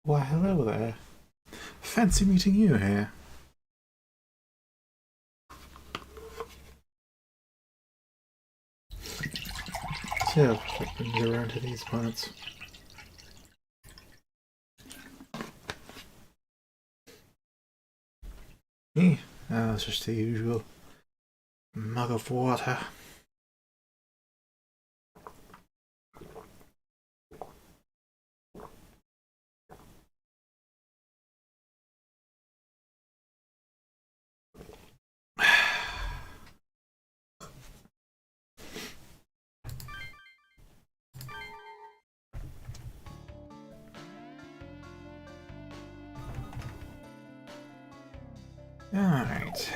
Why, hello there. Fancy meeting you here. So, what brings you around to these parts? Me? It's just the usual mug of water. Alright.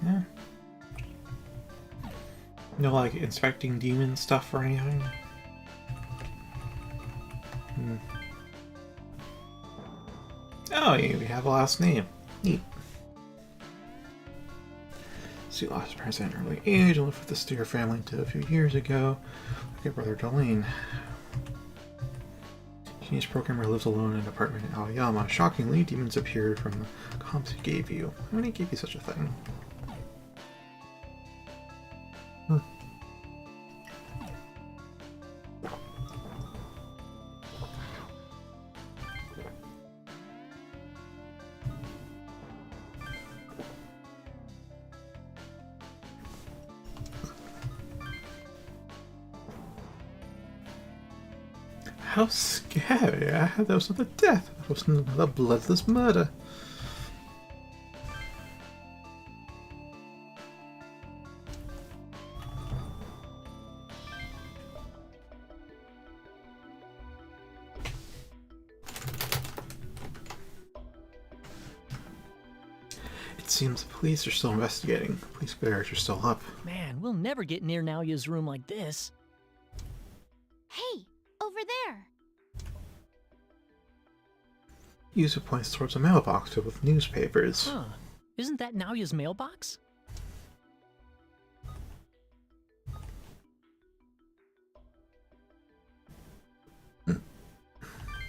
Yeah. No, like, inspecting demon stuff or anything? Oh, yeah, we have a last name. Neat. So you lost parents at an early age, and lived with the Steer family until a few years ago. Like your brother Darlene. Genius programmer lives alone in an apartment in Aoyama. Shockingly, demons appeared from the comps he gave you. How many gave you such a thing? How scary! That was not a death. That was another bloodless murder. It seems the police are still investigating. Police barriers are still up. Man, we'll never get near Naoya's room like this. Hey, over there. User points towards a mailbox filled with newspapers. Huh. Isn't that Naoya's mailbox?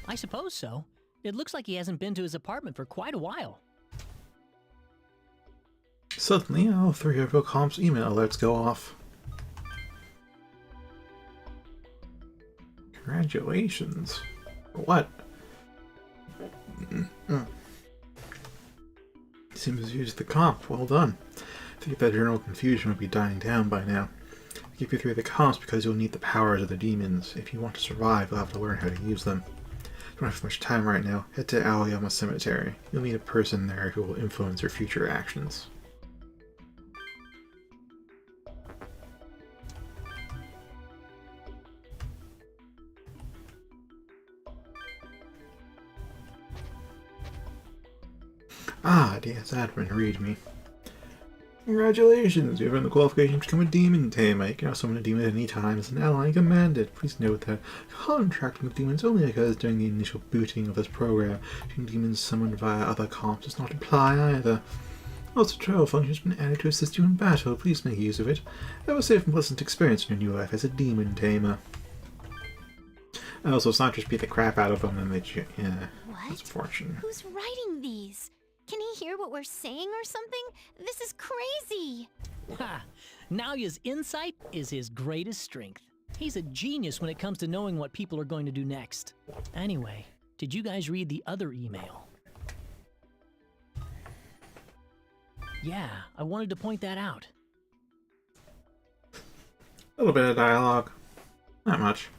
I suppose so. It looks like he hasn't been to his apartment for quite a while. Suddenly, all three of Overclock's email alerts go off. Congratulations. For what? Seems you used the comp. Well done. I think that general confusion would be dying down by now. I give you three of the comps because you'll need the powers of the demons. If you want to survive, you'll have to learn how to use them. You don't have much time right now. Head to Aoyama Cemetery. You'll meet a person there who will influence your future actions. Ah, DS admin, read me. Congratulations, you have earned the qualification to become a demon tamer. You can now summon a demon at any time as an ally commanded. Please note that contracting with demons only occurs during the initial booting of this program. Using demons summoned via other comps does not apply either. Also, travel function has been added to assist you in battle. Please make use of it. Have a safe and pleasant experience in your new life as a demon tamer. Also, it's not just beat the crap out of them and they yeah, What? that's fortunate. Who's writing these? Can he hear what we're saying or something? This is crazy! Ha! Naoya's insight is his greatest strength. He's a genius when it comes to knowing what people are going to do next. Anyway, did you guys read the other email? Yeah, I wanted to point that out. A little bit of dialogue. Not much.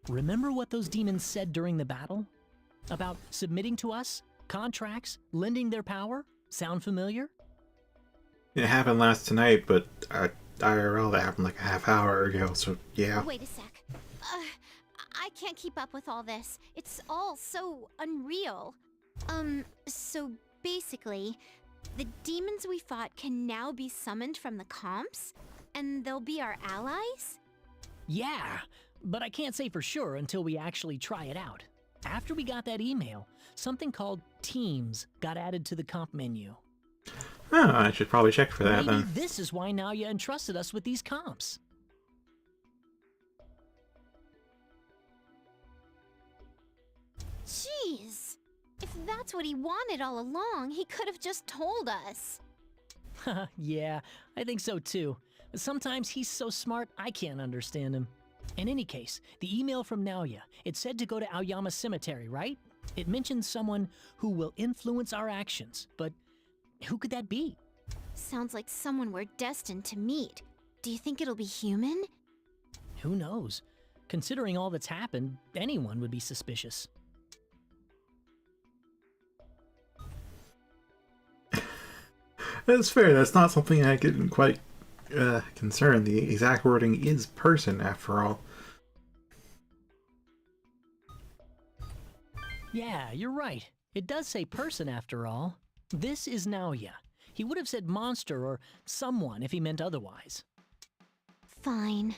Remember what those demons said during the battle? About submitting to us? Contracts? Lending their power? Sound familiar? It happened last tonight, but IRL that happened like a half hour ago, so yeah. Wait a sec. I can't keep up with all this. It's all so unreal. So basically, the demons we fought can now be summoned from the comps? And they'll be our allies? Yeah, but I can't say for sure until we actually try it out. After we got that email, something called Teams got added to the comp menu. Oh, I should probably check for that Maybe then. this is why Naoya entrusted us with these comps. Jeez. If that's what he wanted all along, he could have just told us. Yeah, I think so too. Sometimes he's so smart, I can't understand him. In any case, the email from Naoya, it said to go to Aoyama Cemetery, right? It mentions someone who will influence our actions, but who could that be? Sounds like someone we're destined to meet. Do you think it'll be human? Who knows? Considering all that's happened, anyone would be suspicious. That's fair. That's not something I get quite concerned. The exact wording is person, after all. Yeah, you're right. It does say person after all. This is Naoya. He would have said monster or someone if he meant otherwise. Fine.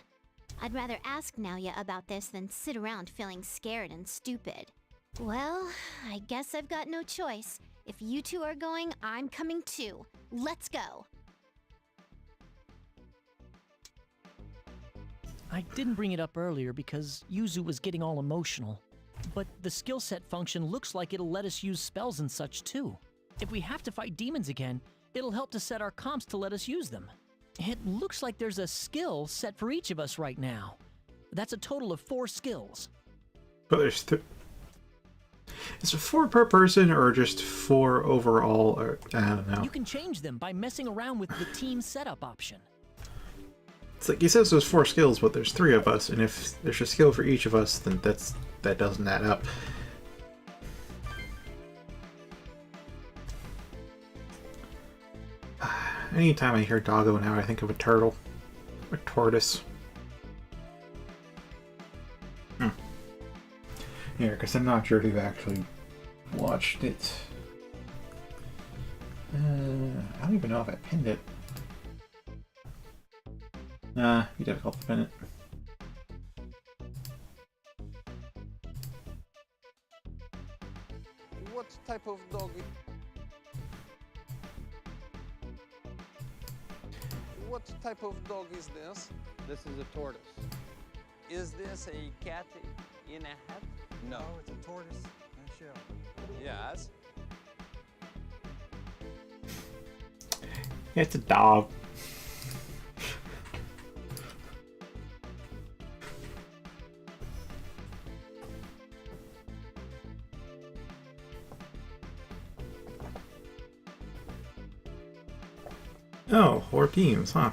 I'd rather ask Naoya about this than sit around feeling scared and stupid. Well, I guess I've got no choice. If you two are going, I'm coming too. Let's go! I didn't bring it up earlier because Yuzu was getting all emotional. But the skill set function looks like it'll let us use spells and such too. If we have to fight demons again, it'll help to set our comps to let us use them. It looks like there's a skill set for each of us right now. That's a total of 4 skills. But there's is it 4 per person or just 4 overall? Or, I don't know. You can change them by messing around with the team setup option. It's like he says there's 4 skills, but there's 3 of us, and if there's a skill for each of us, then that doesn't add up. Anytime I hear doggo now, I think of a turtle. A tortoise. Yeah, because I'm not sure who actually watched it. I don't even know if I pinned it. Nah, be difficult to pin it. What type of dog? What type of dog is this? This is a tortoise. Is this a cat in a hat? No. Oh, it's a tortoise in a shell. Yes. It's a dog. Oh, 4 teams, huh?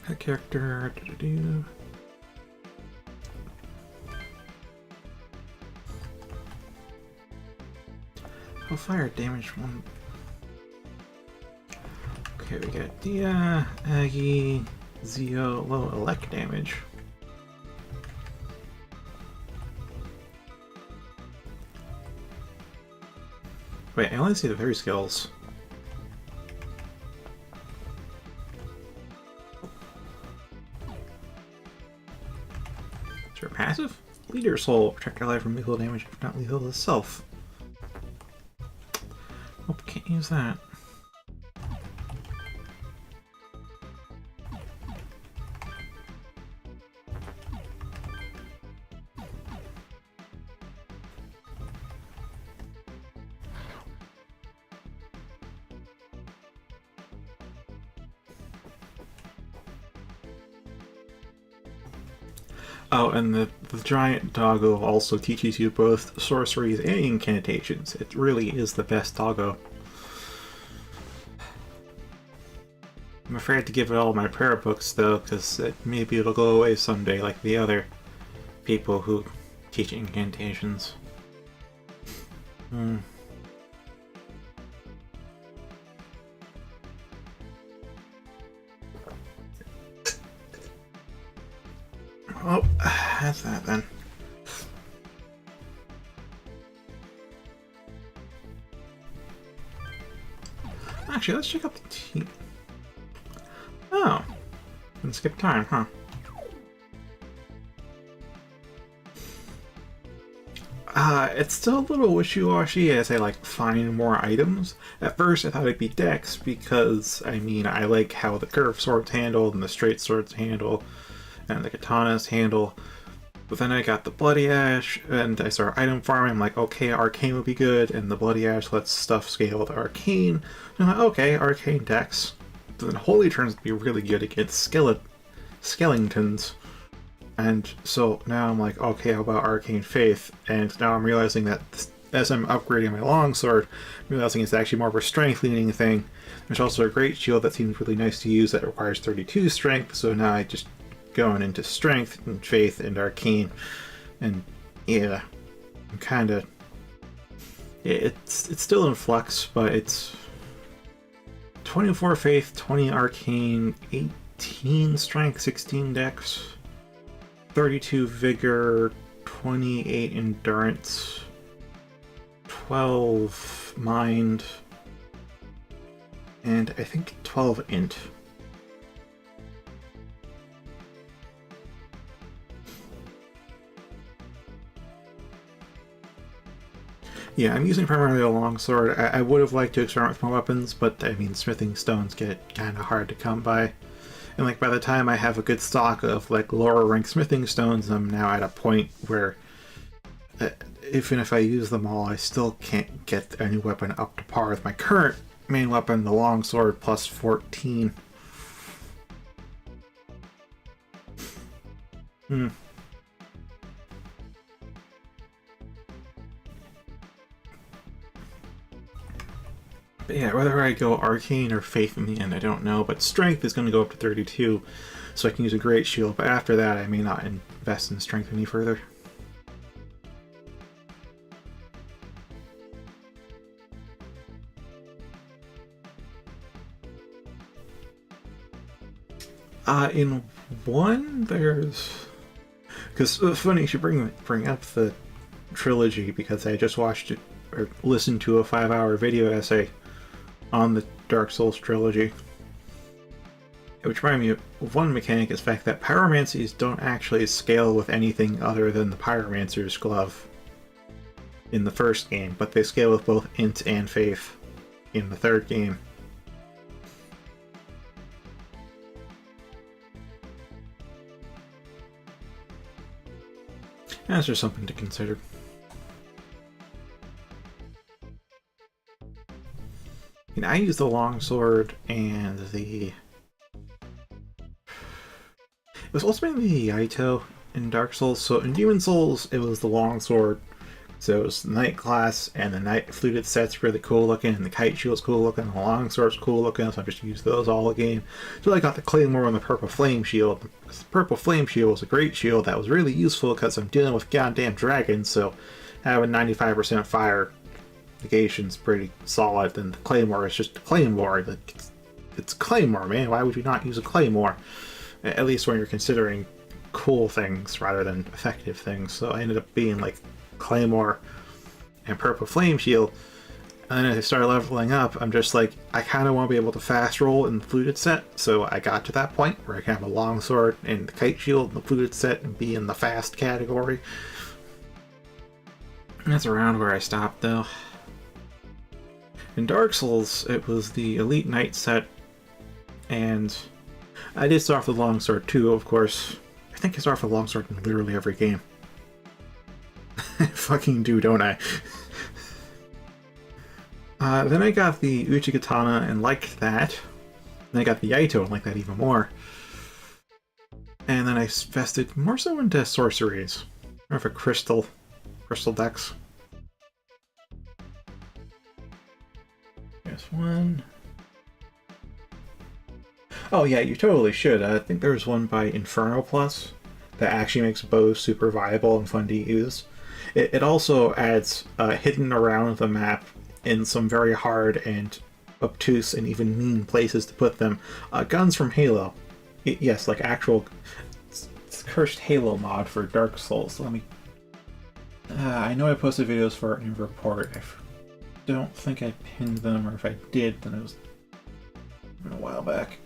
That character. Oh, fire damage 1. Okay, we got Dia, Aggie, Zio, low elect damage. Wait, I only see the 3 skills. Is there a passive? Leader Soul. Protect your life from lethal damage if not lethal to self. Nope, can't use that. Oh, and the giant doggo also teaches you both sorceries and incantations. It really is the best doggo. I'm afraid to give it all my prayer books, though, because maybe it'll go away someday like the other people who teach incantations. Oh, that's that then. Actually, let's check out the team. Oh, didn't skip time, huh? It's still a little wishy-washy as I find more items. At first I thought it'd be Dex because, I mean, I like how the curved swords handle and the straight swords handle and the katanas handle. But then I got the Bloody Ash, and I started item farming. I'm like, okay, Arcane would be good, and the Bloody Ash lets stuff scale to Arcane. And I'm like, okay, Arcane Dex. But then Holy turns to be really good against Skeletons. And so now I'm like, okay, how about Arcane Faith? And now I'm realizing that as I'm upgrading my longsword, I'm realizing it's actually more of a strength-leaning thing. There's also a great shield that seems really nice to use that requires 32 strength, so now I just going into strength and faith and arcane, and yeah, I'm kind of, it's still in flux, but it's 24 faith, 20 arcane, 18 strength, 16 dex, 32 vigor, 28 endurance, 12 mind, and I think 12 int. Yeah, I'm using primarily a longsword. I would have liked to experiment with more weapons, but I mean, smithing stones get kind of hard to come by. And like by the time I have a good stock of like lower rank smithing stones, I'm now at a point where even if I use them all, I still can't get any weapon up to par with my current main weapon, the longsword, plus 14. But yeah, whether I go Arcane or Faith in the end, I don't know, but Strength is going to go up to 32, so I can use a Great Shield, but after that I may not invest in Strength any further. In one, there's... Because it's funny you should bring up the trilogy, because I just watched it, or listened to a 5-hour video essay on the Dark Souls trilogy. Which reminded me of one mechanic is the fact that pyromancies don't actually scale with anything other than the pyromancer's glove in the first game, but they scale with both int and faith in the third game. That's just something to consider. And I use the longsword and the... It was ultimately the Yaito in Dark Souls. So in Demon Souls, it was the longsword. So it was the Knight class, and the Knight fluted set's really cool looking, and the Kite Shield's cool looking, and the longsword's cool looking, so I just used those all again. So I got the Claymore and the Purple Flame Shield. The Purple Flame Shield was a great shield that was really useful because I'm dealing with goddamn dragons, so having 95% fire negation's pretty solid. Then the Claymore is just a Claymore. It's Claymore, man. Why would you not use a Claymore? At least when you're considering cool things rather than effective things. So I ended up being like Claymore and Purple Flame Shield. And then as I started leveling up, I'm just like, I kind of want to be able to fast roll in the fluted set. So I got to that point where I can have a longsword and the Kite Shield and the fluted set and be in the fast category. And that's around where I stopped though. In Dark Souls, it was the Elite Knight set, and I did start off with longsword too, of course. I think I start off with longsword in literally every game. I fucking do, don't I? Then I got the Uchigatana and liked that. Then I got the Yaito and liked that even more. And then I invested more so into sorceries. More of a crystal decks. There's one. Oh yeah, you totally should. I think there's one by Inferno Plus that actually makes bows super viable and fun to use. It also adds hidden around the map in some very hard and obtuse and even mean places to put them. Guns from Halo. Yes, like actual... It's cursed Halo mod for Dark Souls. Let me... I know I posted videos for it in report. I don't think I pinned them, or if I did, then it was a while back.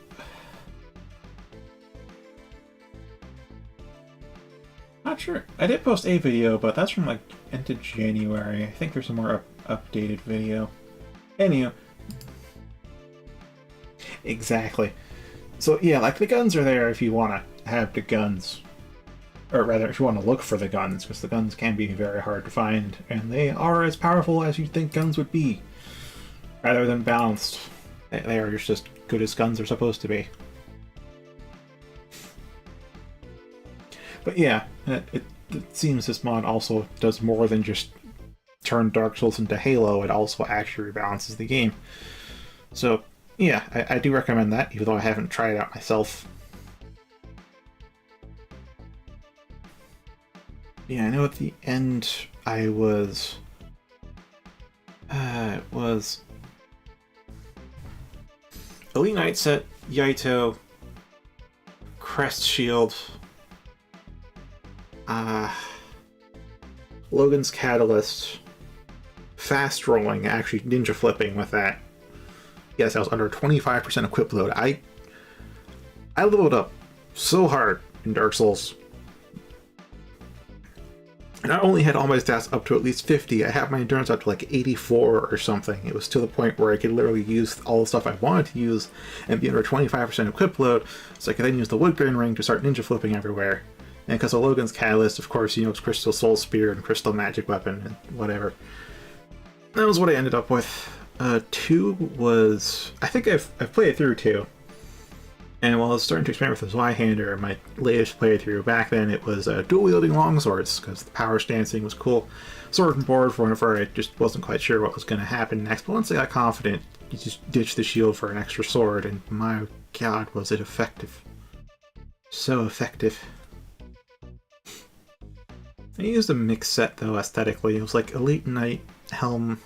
Not sure. I did post a video, but that's from like into January. I think there's a more updated video. Anyway. Exactly. So yeah, like the guns are there if you want to have the guns. Or rather, if you want to look for the guns, because the guns can be very hard to find, and they are as powerful as you'd think guns would be, rather than balanced. They are just good as guns are supposed to be. But yeah, it seems this mod also does more than just turn Dark Souls into Halo, it also actually rebalances the game. So yeah, I do recommend that, even though I haven't tried it out myself. Yeah, I know at the end I was... it was... Elite Knight set, Yaito, Crest Shield, Logan's Catalyst, Fast Rolling, actually ninja flipping with that. Yes, I was under 25% equip load. I leveled up so hard in Dark Souls. And I only had all my stats up to at least 50. I had my endurance up to like 84 or something. It was to the point where I could literally use all the stuff I wanted to use and be under 25% equip load, so I could then use the Woodgrain Ring to start ninja flipping everywhere. And because of Logan's Catalyst, of course, you know, it's Crystal Soul Spear and Crystal Magic Weapon and whatever. That was what I ended up with. 2 was... I think I've played through 2. And while I was starting to experiment with the Zweihander, my latest playthrough, back then it was dual-wielding longswords, because the power stancing was cool. Sword and board for whenever I just wasn't quite sure what was going to happen next, but once I got confident, you just ditched the shield for an extra sword, and my god, was it effective. So effective. I used a mixed set, though, aesthetically. It was like Elite Knight, Helm,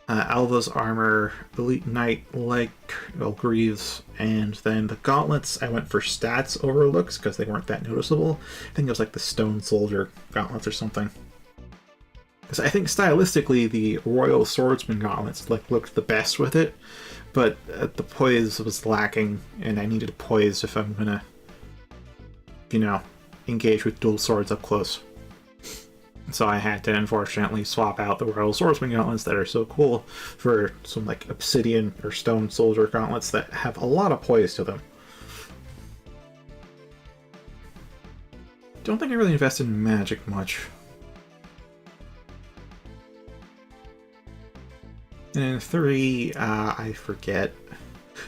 Alva's armor, Elite Knight, like Greaves, and then the gauntlets I went for stats over looks because they weren't that noticeable. I think it was like the Stone Soldier gauntlets or something. Because I think stylistically the Royal Swordsman gauntlets looked the best with it, but the poise was lacking, and I needed poise if I'm gonna, you know, engage with dual swords up close. So I had to unfortunately swap out the Royal Swordsman gauntlets that are so cool for some like Obsidian or Stone Soldier gauntlets that have a lot of poise to them. Don't think I really invested in magic much. And in 3, I forget. I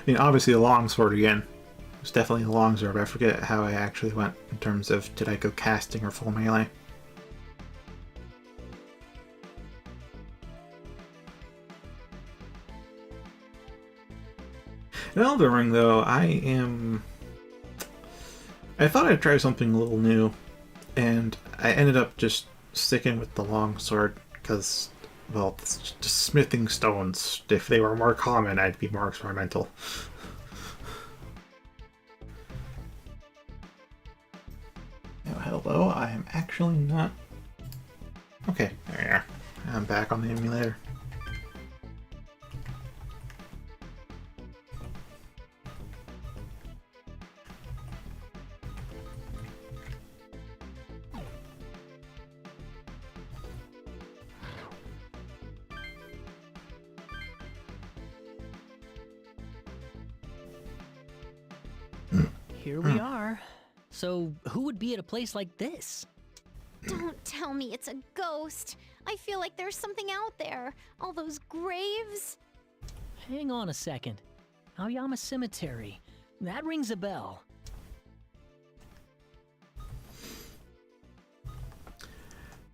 mean, obviously the longsword again. It was definitely a longsword, but I forget how I actually went in terms of did I go casting or full melee. In Elden Ring, though, I thought I'd try something a little new, and I ended up just sticking with the longsword, because, well, it's just smithing stones. If they were more common, I'd be more experimental. Oh, hello, I am actually not... Okay, there you are. I'm back on the emulator. Here we are. So, who would be at a place like this? Don't tell me it's a ghost. I feel like there's something out there. All those graves. Hang on a second. Aoyama Cemetery. That rings a bell.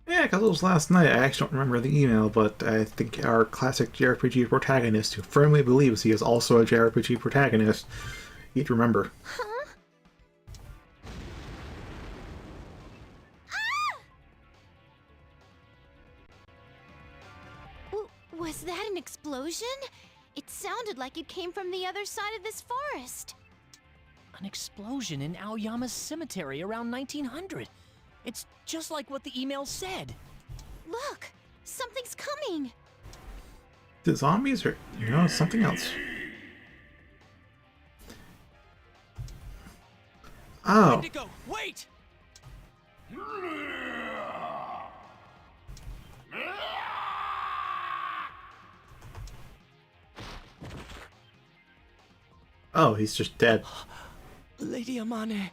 Yeah, because it was last night. I actually don't remember the email, but I think our classic JRPG protagonist, who firmly believes he is also a JRPG protagonist, he'd remember. Huh? Was that an explosion? It sounded like it came from the other side of this forest. An explosion in Aoyama's cemetery around 1900. It's just like what the email said. Look, something's coming. The zombies are, something else. Oh. Indigo, wait! Oh, he's just dead. Lady Amane,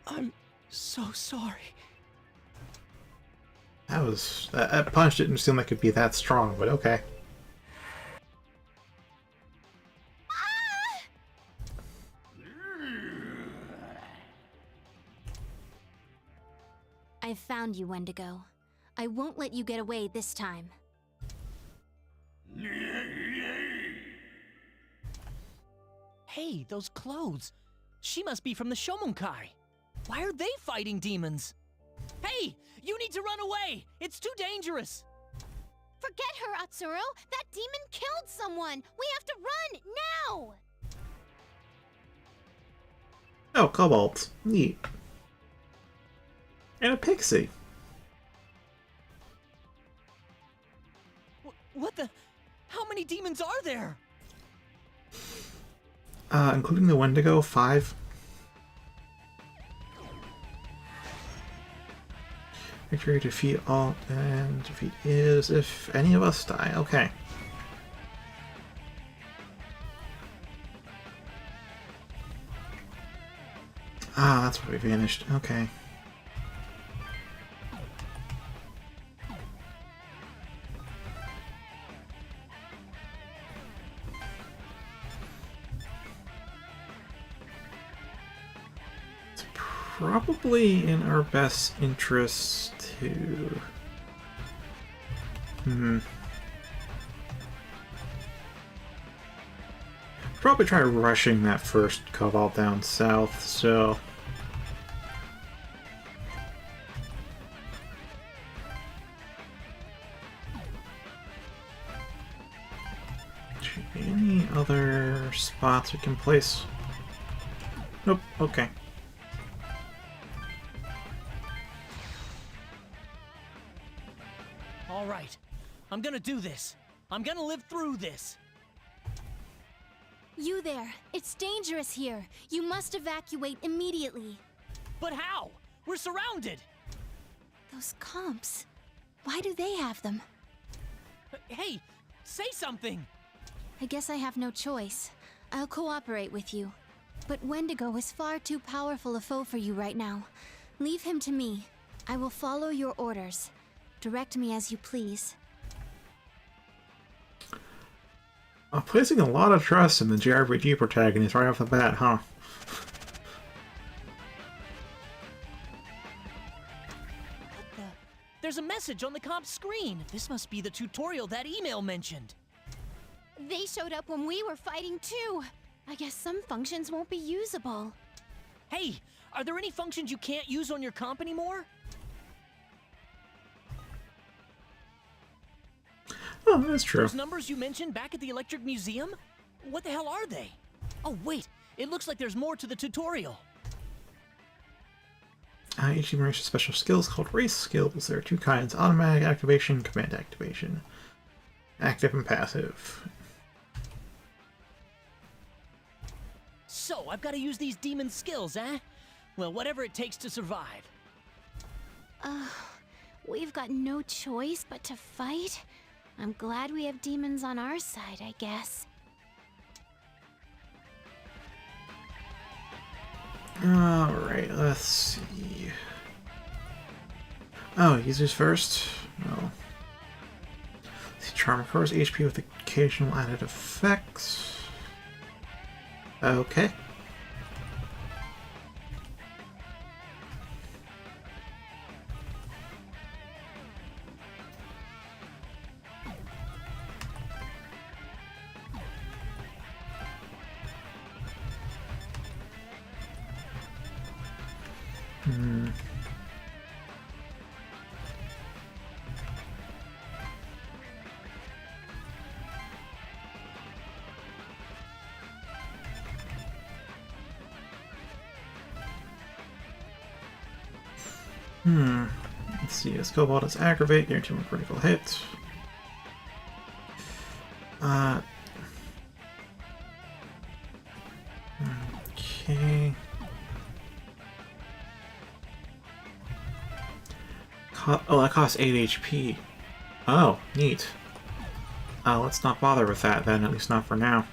I'm so sorry. That punch didn't seem like it'd be that strong, but okay. I've found you, Wendigo. I won't let you get away this time. Hey, those clothes. She must be from the Shomonkai. Why are they fighting demons? Hey, you need to run away. It's too dangerous. Forget her, Atsuro. That demon killed someone. We have to run now. Oh, Cobalt. Neat. And a pixie. What the? How many demons are there? Including the Wendigo, 5. Victory, defeat all, and defeat is if any of us die. Okay. Ah, that's where we vanished. Okay. Probably in our best interest to... Probably try rushing that first Cobalt down south, so... Any other spots we can place? Nope, okay. All right, I'm gonna do this. I'm gonna live through this. You there. It's dangerous here. You must evacuate immediately. But how? We're surrounded. Those comps. Why do they have them? Hey, say something. I guess I have no choice. I'll cooperate with you. But Wendigo is far too powerful a foe for you right now. Leave him to me. I will follow your orders. Direct me as you please. I'm placing a lot of trust in the JRPG protagonist right off the bat, huh? What the? There's a message on the comp screen. This must be the tutorial that email mentioned. They showed up when we were fighting too. I guess some functions won't be usable. Hey, are there any functions you can't use on your comp anymore? Oh, that's true. Those numbers you mentioned back at the Electric Museum? What the hell are they? Oh, wait. It looks like there's more to the tutorial. Each team races special skills called race skills. There are 2 kinds: automatic activation, command activation. Active and passive. So, I've got to use these demon skills, eh? Well, whatever it takes to survive. We've got no choice but to fight. I'm glad we have demons on our side, I guess. Alright, let's see. Oh, users first? No. Charm recovers HP with occasional added effects. Okay. Let's see, this Cobalt is aggravate, guarantee 1 critical hit. Okay. Oh, that costs 8 HP. Oh, neat. Let's not bother with that then, at least not for now.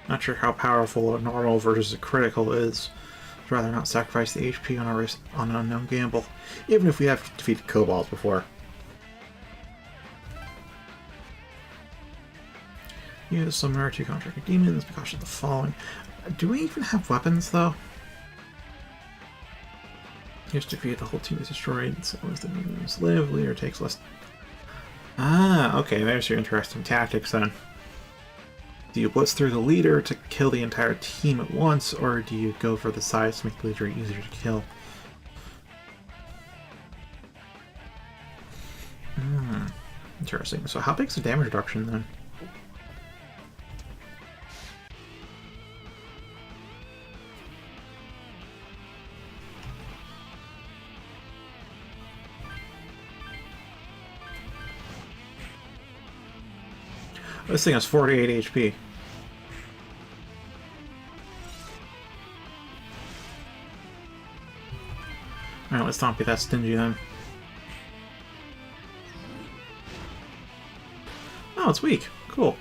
Not sure how powerful a normal versus a critical is. I'd rather not sacrifice the HP on an unknown gamble, even if we have defeated kobolds before. Use summoner to contract demons because of the following. Do we even have weapons, though? Here's to defeat the whole team is destroyed, so as the minions live, leader takes less. Ah, okay, there's your interesting tactics then. Do you blitz through the leader to kill the entire team at once, or do you go for the sides to make the leader easier to kill? Interesting. So how big's the damage reduction then? This thing has 48 HP. Alright, let's not be that stingy then. Oh, it's weak. Cool.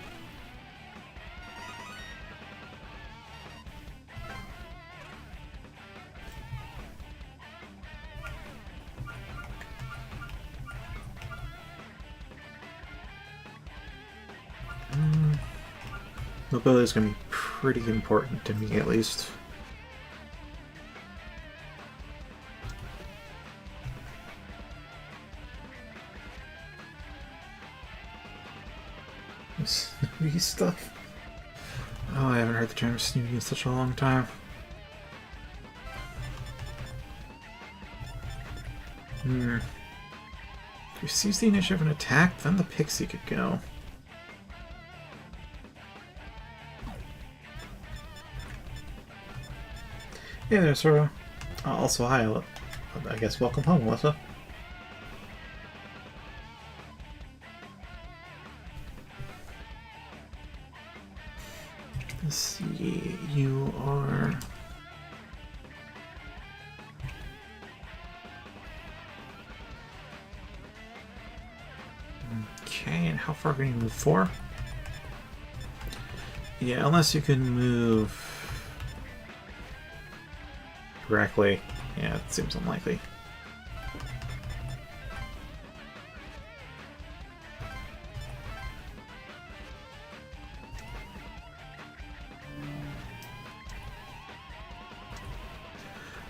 Mobility is going to be pretty important to me, at least. Snooty stuff. Oh, I haven't heard the term snooty in such a long time. If we seize the initiative and attack, then the pixie could go. Hey there, Sora. Also, hi, I guess welcome home, Alyssa. Let's see, you are... Okay, and how far can you move for? Yeah, unless you can move... directly. Yeah, it seems unlikely.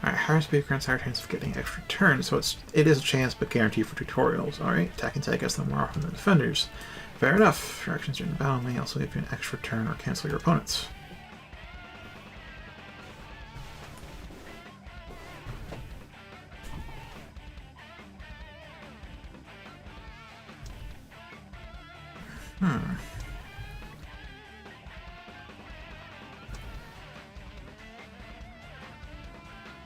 Alright, higher speed grants higher chance of getting extra turns, so it is a chance but guaranteed for tutorials. Alright, attack and tag us them more often than defenders. Fair enough. Your actions during the battle may also give you an extra turn or cancel your opponents.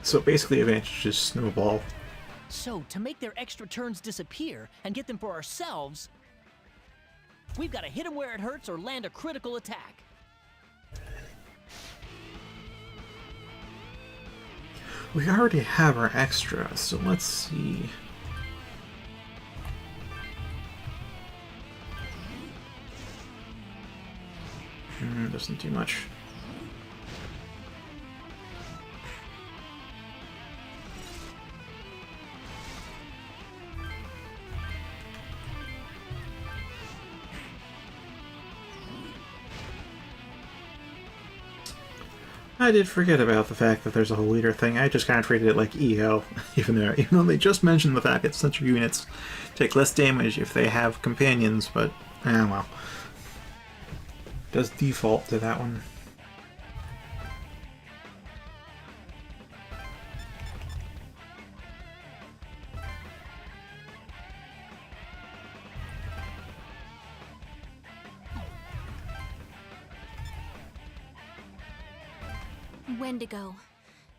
So basically advantage is snowball. So, to make their extra turns disappear and get them for ourselves, we've got to hit them where it hurts or land a critical attack. We already have our extra, so let's see. Doesn't do much. I did forget about the fact that there's a whole leader thing. I just kind of treated it like EO, even though they just mentioned the fact that sentry units take less damage if they have companions, but well. Does default to that one. Wendigo,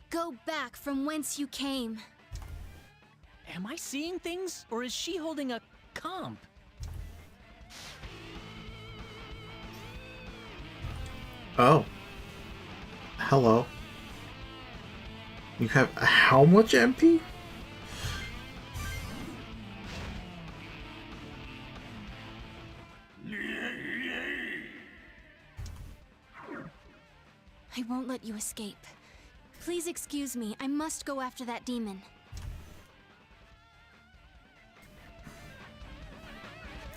go back from whence you came. Am I seeing things, or is she holding a comp? Oh. Hello. You have how much MP? I won't let you escape. Please excuse me. I must go after that demon.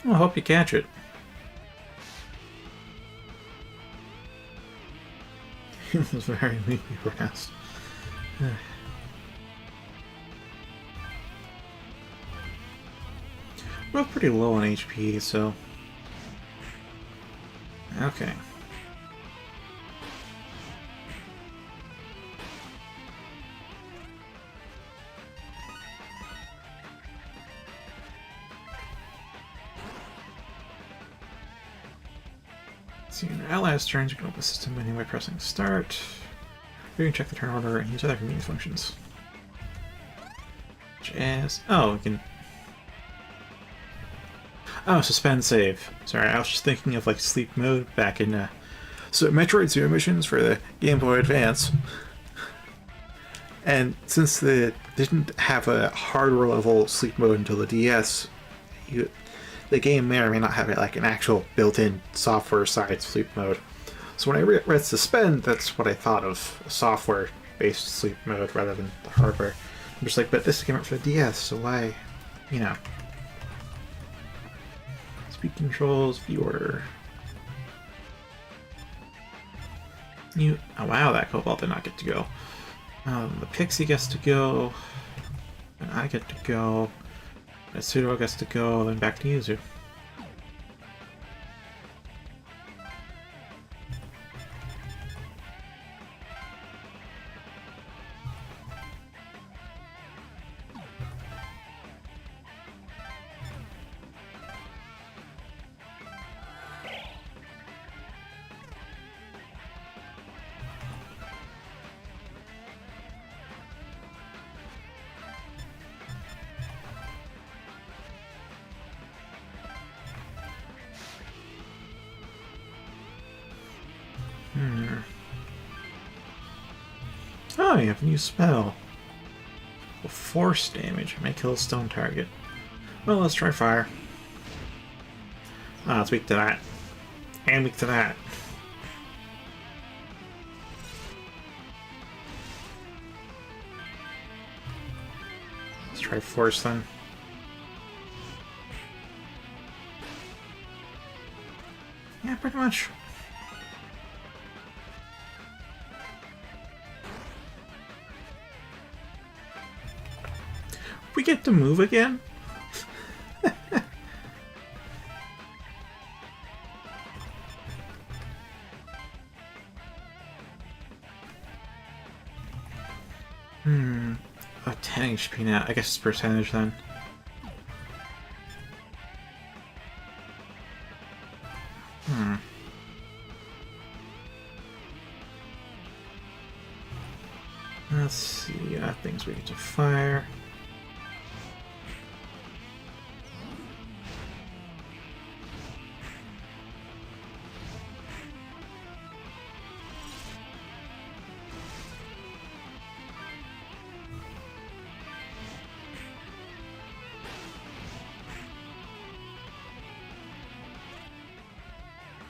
Well, I hope you catch it. It was very weakly pressed. We're both pretty low on HP, so... Okay. See, in your allies' turns, you can open the system menu by pressing start. Or you can check the turn order and use other convenience functions. Such as... Oh, we can... Oh, suspend save. Sorry, I was just thinking of like sleep mode back in Metroid Zero missions for the Game Boy Advance. And since they didn't have a hardware level sleep mode until the DS, the game may or may not have like an actual built-in software side sleep mode. So when I read suspend, that's what I thought of, a software-based sleep mode rather than the hardware. I'm just like, but this came out for the DS, so why, you know. Speed controls, view order. Oh wow, that Cobalt did not get to go. The Pixie gets to go. And I get to go. Pseudo gets to go, then back to Yuzu. Oh, you have a new spell. Well, force damage. May kill a stone target. Well, let's try fire. Ah, it's weak to that. And weak to that. Let's try force then. Yeah, pretty much. We get to move again? Oh, 10 HP now. I guess it's percentage then. Let's see, things we get to fire.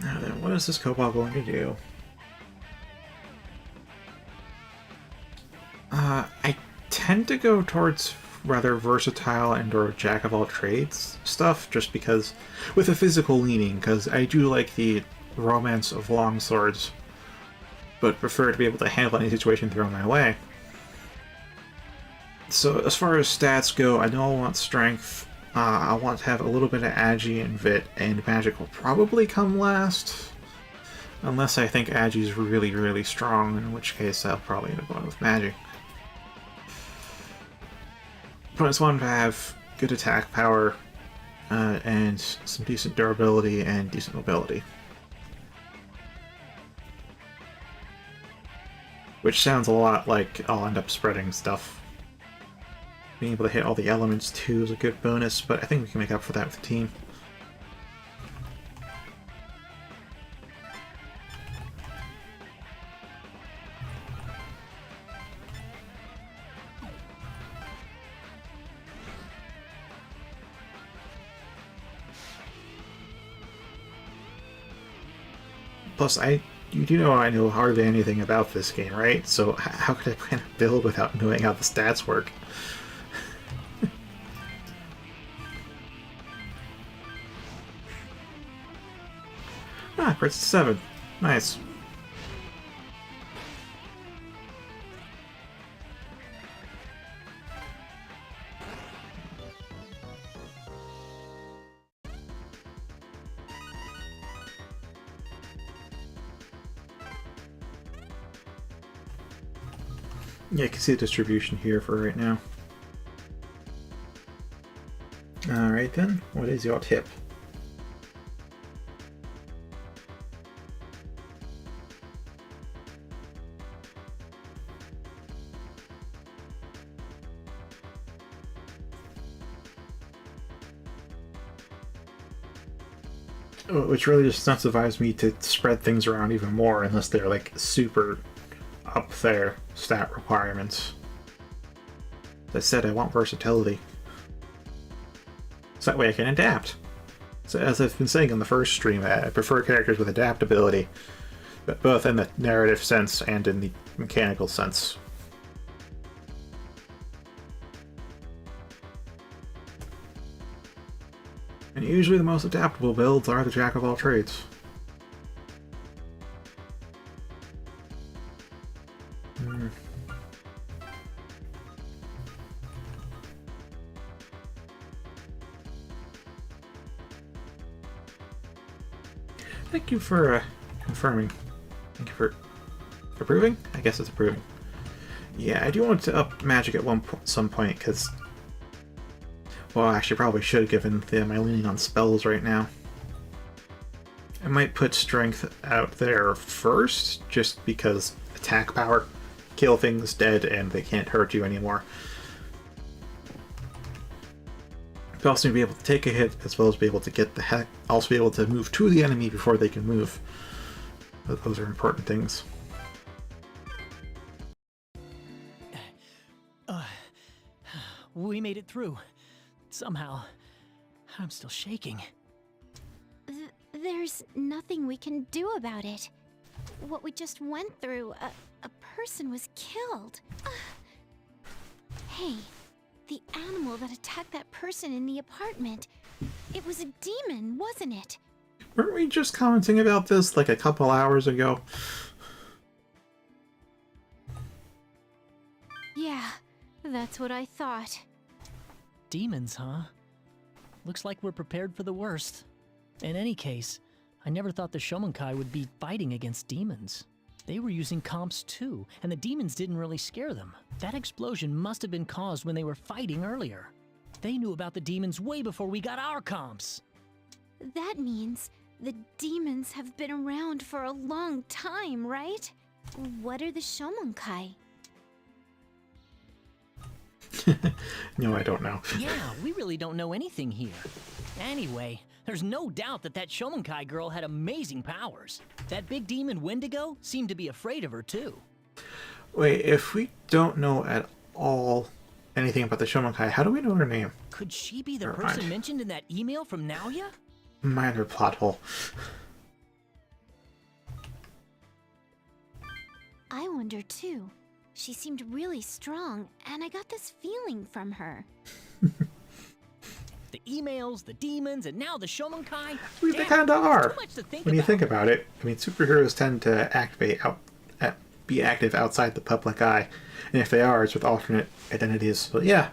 Now then, what is this Cobalt going to do? I tend to go towards rather versatile and or jack-of-all-trades stuff, just because, with a physical leaning, because I do like the romance of longswords, but prefer to be able to handle any situation thrown my way. So as far as stats go, I know I want strength. I want to have a little bit of agi and vit, and magic will probably come last. Unless I think agi's really, really strong, in which case I'll probably end up going with magic. But I just wanted to have good attack power, and some decent durability and decent mobility. Which sounds a lot like I'll end up spreading stuff. Being able to hit all the elements too is a good bonus, but I think we can make up for that with the team. Plus, I You do know I know hardly anything about this game, right? So how could I plan a build without knowing how the stats work? Ah, Prince 7. Nice. Yeah, you can see the distribution here for right now. Alright then, what is your tip? Which really just incentivizes me to spread things around even more unless they're like super up there stat requirements. As I said, I want versatility. So that way I can adapt. So as I've been saying in the first stream, I prefer characters with adaptability, but both in the narrative sense and in the mechanical sense. And usually the most adaptable builds are the jack of all trades. Thank you for confirming. Thank you for approving? I guess it's approving. Yeah, I do want to up magic at some point, because... Well, I actually probably should, given my leaning on spells right now. I might put strength out there first, just because attack power. Kill things dead and they can't hurt you anymore. You also need to be able to take a hit, as well as be able to get the heck, also be able to move to the enemy before they can move. Those are important things. We made it through. Somehow. I'm still shaking. There's nothing we can do about it. What we just went through, a person was killed. Hey, the animal that attacked that person in the apartment, it was a demon, wasn't it? Weren't we just commenting about this like a couple hours ago? Yeah, that's what I thought. Demons, huh? Looks like we're prepared for the worst. In any case, I never thought the Shomonkai would be fighting against demons. They were using comps too, and the demons didn't really scare them. That explosion must have been caused when they were fighting earlier. They knew about the demons way before we got our comps. That means the demons have been around for a long time, right? What are the Shomonkai? No, I don't know. Yeah, we really don't know anything here. Anyway, there's no doubt that Shomonkai girl had amazing powers. That big demon Wendigo seemed to be afraid of her too. Wait, if we don't know at all anything about the Shomonkai, how do we know her name? Could she be the Never person mind. mentioned in that email from Naoya? Minor plot hole. I wonder too. She seemed really strong, and I got this feeling from her. The emails, the demons, and now the Shomonkai? They Damn, kinda are. too much to think When you about. think about it, I mean, superheroes tend to be active outside the public eye, and if they are, it's with alternate identities. But yeah,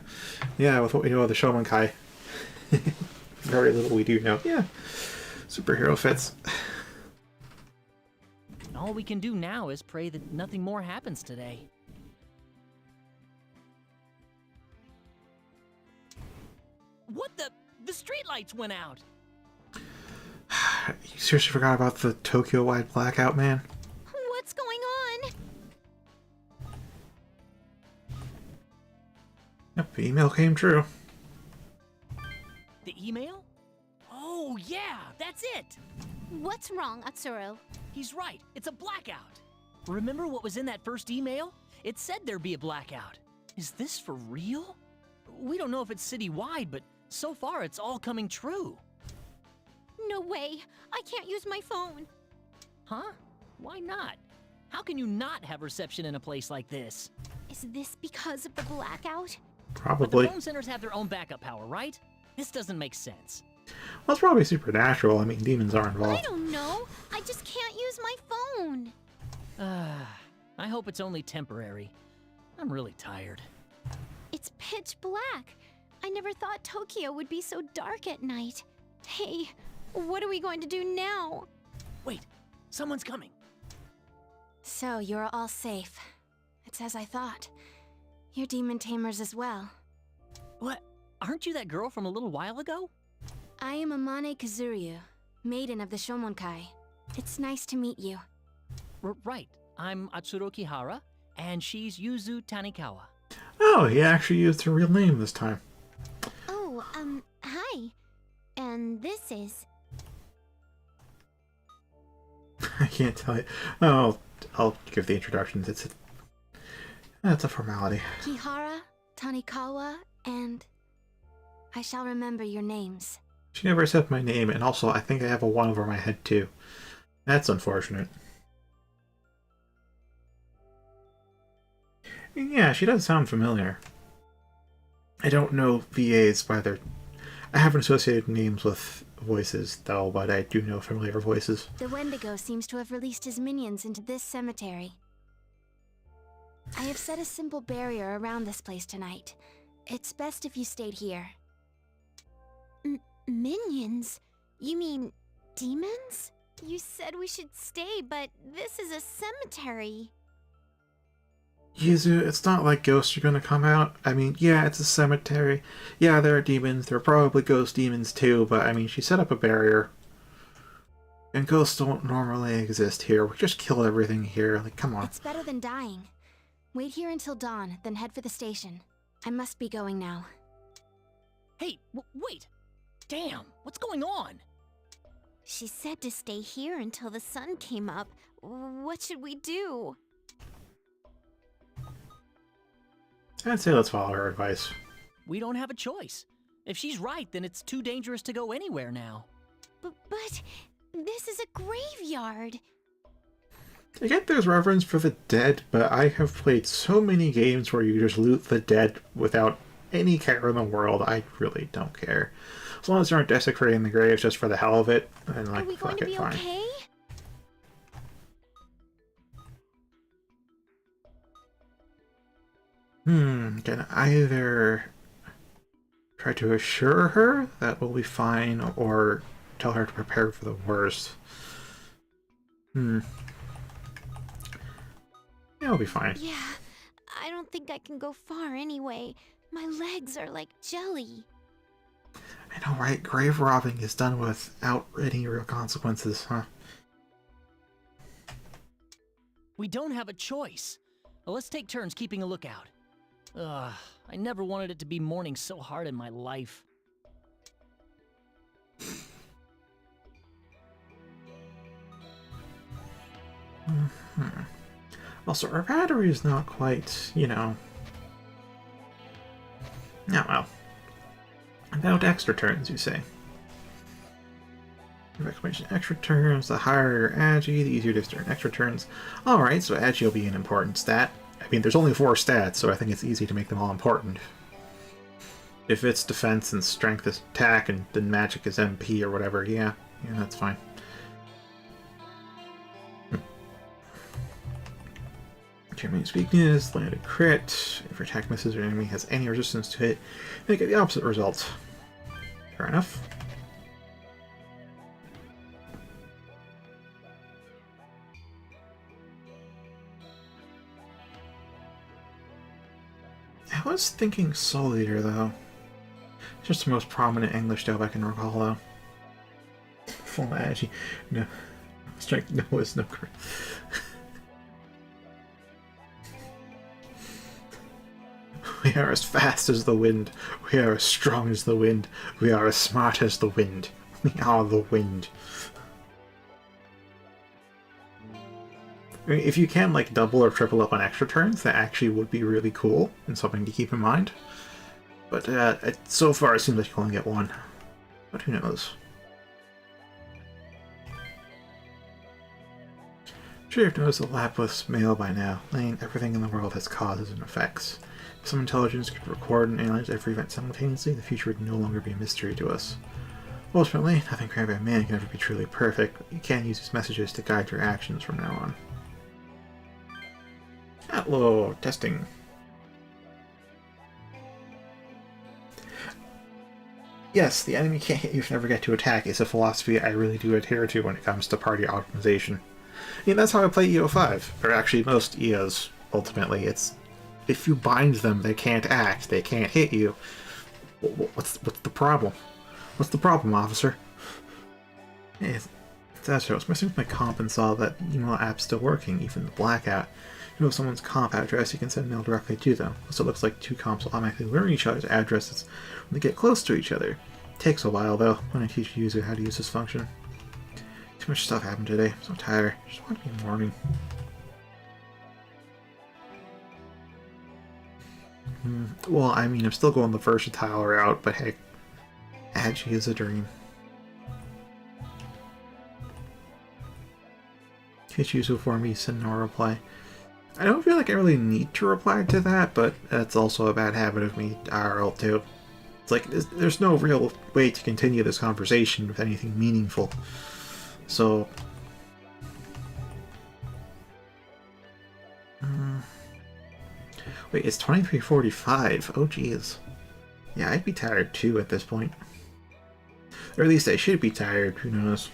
with what we know of the Shomonkai, very little we do know. Yeah, superhero fits. All we can do now is pray that nothing more happens today. What the? The streetlights went out! You seriously forgot about the Tokyo-wide blackout, man? What's going on? Yep, the email came true. The email? Oh, yeah, that's it! What's wrong, Atsuro? He's right, it's a blackout! Remember what was in that first email? It said there'd be a blackout. Is this for real? We don't know if it's citywide, but so far it's all coming true. No way! I can't use my phone! Huh? Why not? How can you not have reception in a place like this? Is this because of the blackout? But the Probably. phone centers have their own backup power, right? This doesn't make sense. Well, it's probably supernatural. I mean, demons are I involved. don't know. I just can't use my phone. I hope it's only temporary. I'm really tired. It's pitch black. I never thought Tokyo would be so dark at night. Hey, what are we going to do now? Wait, someone's coming. So, you're all safe. It's as I thought. You're demon tamers as well. What? Aren't you that girl from a little while ago? I am Amane Kazuryu, maiden of the Shomonkai. It's nice to meet you. Right. I'm Atsuro Kihara, and she's Yuzu Tanikawa. Oh, he actually used her real name this time. Oh, hi. And this is... I can't tell you. Oh, I'll give the introductions. That's a formality. Kihara, Tanikawa, and... I shall remember your names. She never said my name, and also I think I have a 1 over my head too. That's unfortunate. Yeah, she does sound familiar. I don't know VAs by their... I haven't associated names with voices, though, but I do know familiar voices. The Wendigo seems to have released his minions into this cemetery. I have set a simple barrier around this place tonight. It's best if you stayed here. Minions? You mean demons? You said we should stay, but this is a cemetery. Yuzu, it's not like ghosts are gonna come out. I mean, yeah, it's a cemetery. Yeah, there are demons. There are probably ghost demons too, but I mean, she set up a barrier. And ghosts don't normally exist here. We just kill everything here. Like, come on. It's better than dying. Wait here until dawn, then head for the station. I must be going now. Hey, wait! Damn, what's going on? She said to stay here until the sun came up. What should we do? I'd say let's follow her advice. We don't have a choice. If she's right, then it's too dangerous to go anywhere now. But this is a graveyard. I get there's reverence for the dead, but I have played so many games where you just loot the dead without any care in the world. I really don't care. As long as they aren't desecrating the graves just for the hell of it, then like, Are we going fuck to it, be fine. okay? Can either try to assure her that we'll be fine, or tell her to prepare for the worst. Yeah, we'll be fine. Yeah, I don't think I can go far anyway. My legs are like jelly. I know, right? Grave robbing is done without any real consequences, huh? We don't have a choice. Well, let's take turns keeping a lookout. Ugh, I never wanted it to be morning so hard in my life. Also, our battery is not quite, you know... Oh, well. About extra turns, you say. Exclamation extra turns, the higher your agi, the easier it is to earn extra turns. Alright, so agi will be an important stat. I mean, there's only 4 stats, so I think it's easy to make them all important. If it's defense and strength is attack, and then magic is MP or whatever, yeah, that's fine. Enemy's weakness, landed crit. If your attack misses or enemy has any resistance to it, make it the opposite result. Fair enough. I was thinking Soul Eater, though. It's just the most prominent English dub I can recall, though. Full agi. No. Strength, no, it's no crit. We are as fast as the wind. We are as strong as the wind. We are as smart as the wind. We are the wind. I mean, if you can, like, double or triple up on extra turns, that actually would be really cool and something to keep in mind. But so far, it seems like you only get 1. But who knows? Sure, you've noticed the lapless mail by now. Lane, everything in the world has causes and effects. If some intelligence could record and analyze every event simultaneously, the future would no longer be a mystery to us. Ultimately, nothing created by man can ever be truly perfect, but you can use these messages to guide your actions from now on. Hello, testing. Yes, the enemy can't hit you if you never get to attack is a philosophy I really do adhere to when it comes to party optimization. I mean, that's how I play EO5, or actually most EOs, ultimately. It's, if you bind them, they can't act, they can't hit you. What's the problem? What's the problem, officer? Hey, that's I was messing with my comp and saw that email app's still working, even the blackout. If you know someone's comp address, you can send mail directly to them. So it looks like two comps will automatically learn each other's addresses when they get close to each other. Takes a while though, when I teach a user how to use this function. Too much stuff happened today. I'm so tired. Just want to be morning. Well, I mean, I'm still going the versatile route, but hey, Agi is a dream. Teach user for me, send no reply. I don't feel like I really need to reply to that, but that's also a bad habit of me IRL too. It's like, there's no real way to continue this conversation with anything meaningful. So... Wait, it's 23:45. Oh geez. Yeah, I'd be tired too at this point. Or at least I should be tired, who knows.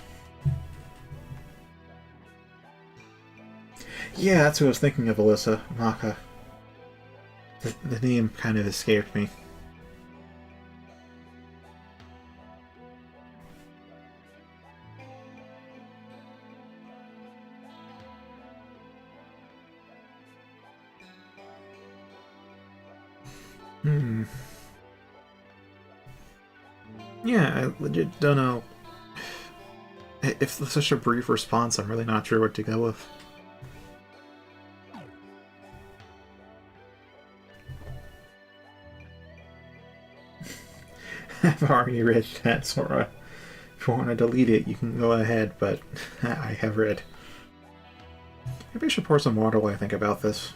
Yeah, that's what I was thinking of, Alyssa. Maka. The name kind of escaped me. Yeah, I legit don't know. If it's such a brief response, I'm really not sure what to go with. I've already read that, Sora. If you want to delete it, you can go ahead, but I have read. Maybe I should pour some water while I think about this.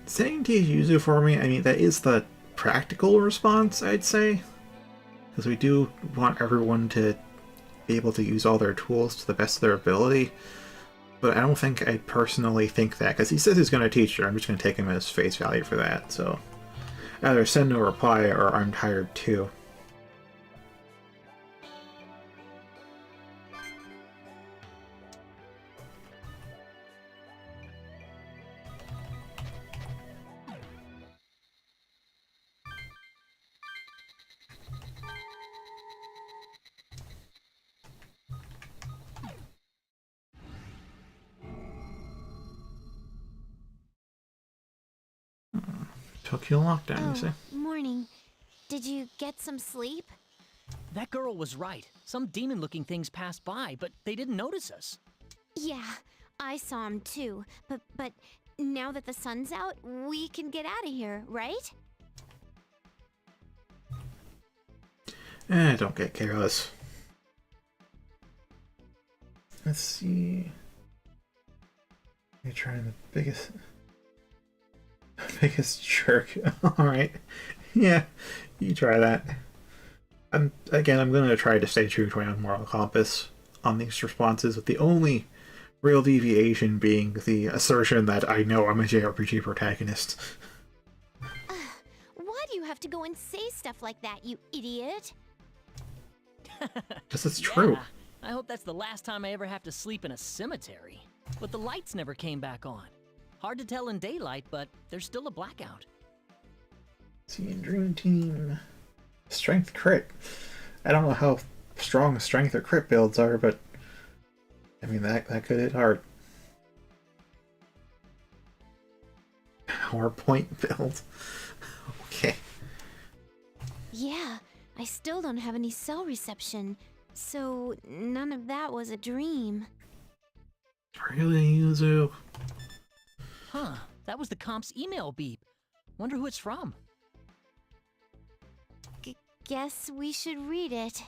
Saying to use it for me, I mean, that is the practical response, I'd say. Because we do want everyone to be able to use all their tools to the best of their ability. But I don't think I personally think that, because he says he's going to teach her. I'm just going to take him as face value for that, so... Either send no reply or I'm tired too. Tokyo lockdown, you say? Morning. Did you get some sleep? That girl was right. Some demon-looking things passed by, but they didn't notice us. Yeah, I saw him too. But now that the sun's out, we can get out of here, right? Don't get careless. Let's see. You're trying the biggest jerk. Alright. Yeah, you try that. I'm going to try to stay true to my own moral compass on these responses, with the only real deviation being the assertion that I know I'm a JRPG protagonist. Why do you have to go and say stuff like that, you idiot? Because it's true. Yeah, I hope that's the last time I ever have to sleep in a cemetery. But the lights never came back on. Hard to tell in daylight, but there's still a blackout. See, Dream Team... Strength crit. I don't know how strong strength or crit builds are, but... I mean, that could hit hard. PowerPoint build. Okay. Yeah, I still don't have any cell reception, so none of that was a dream. Really, Yuzu? Huh, that was the comp's email beep. Wonder who it's from. guess we should read it.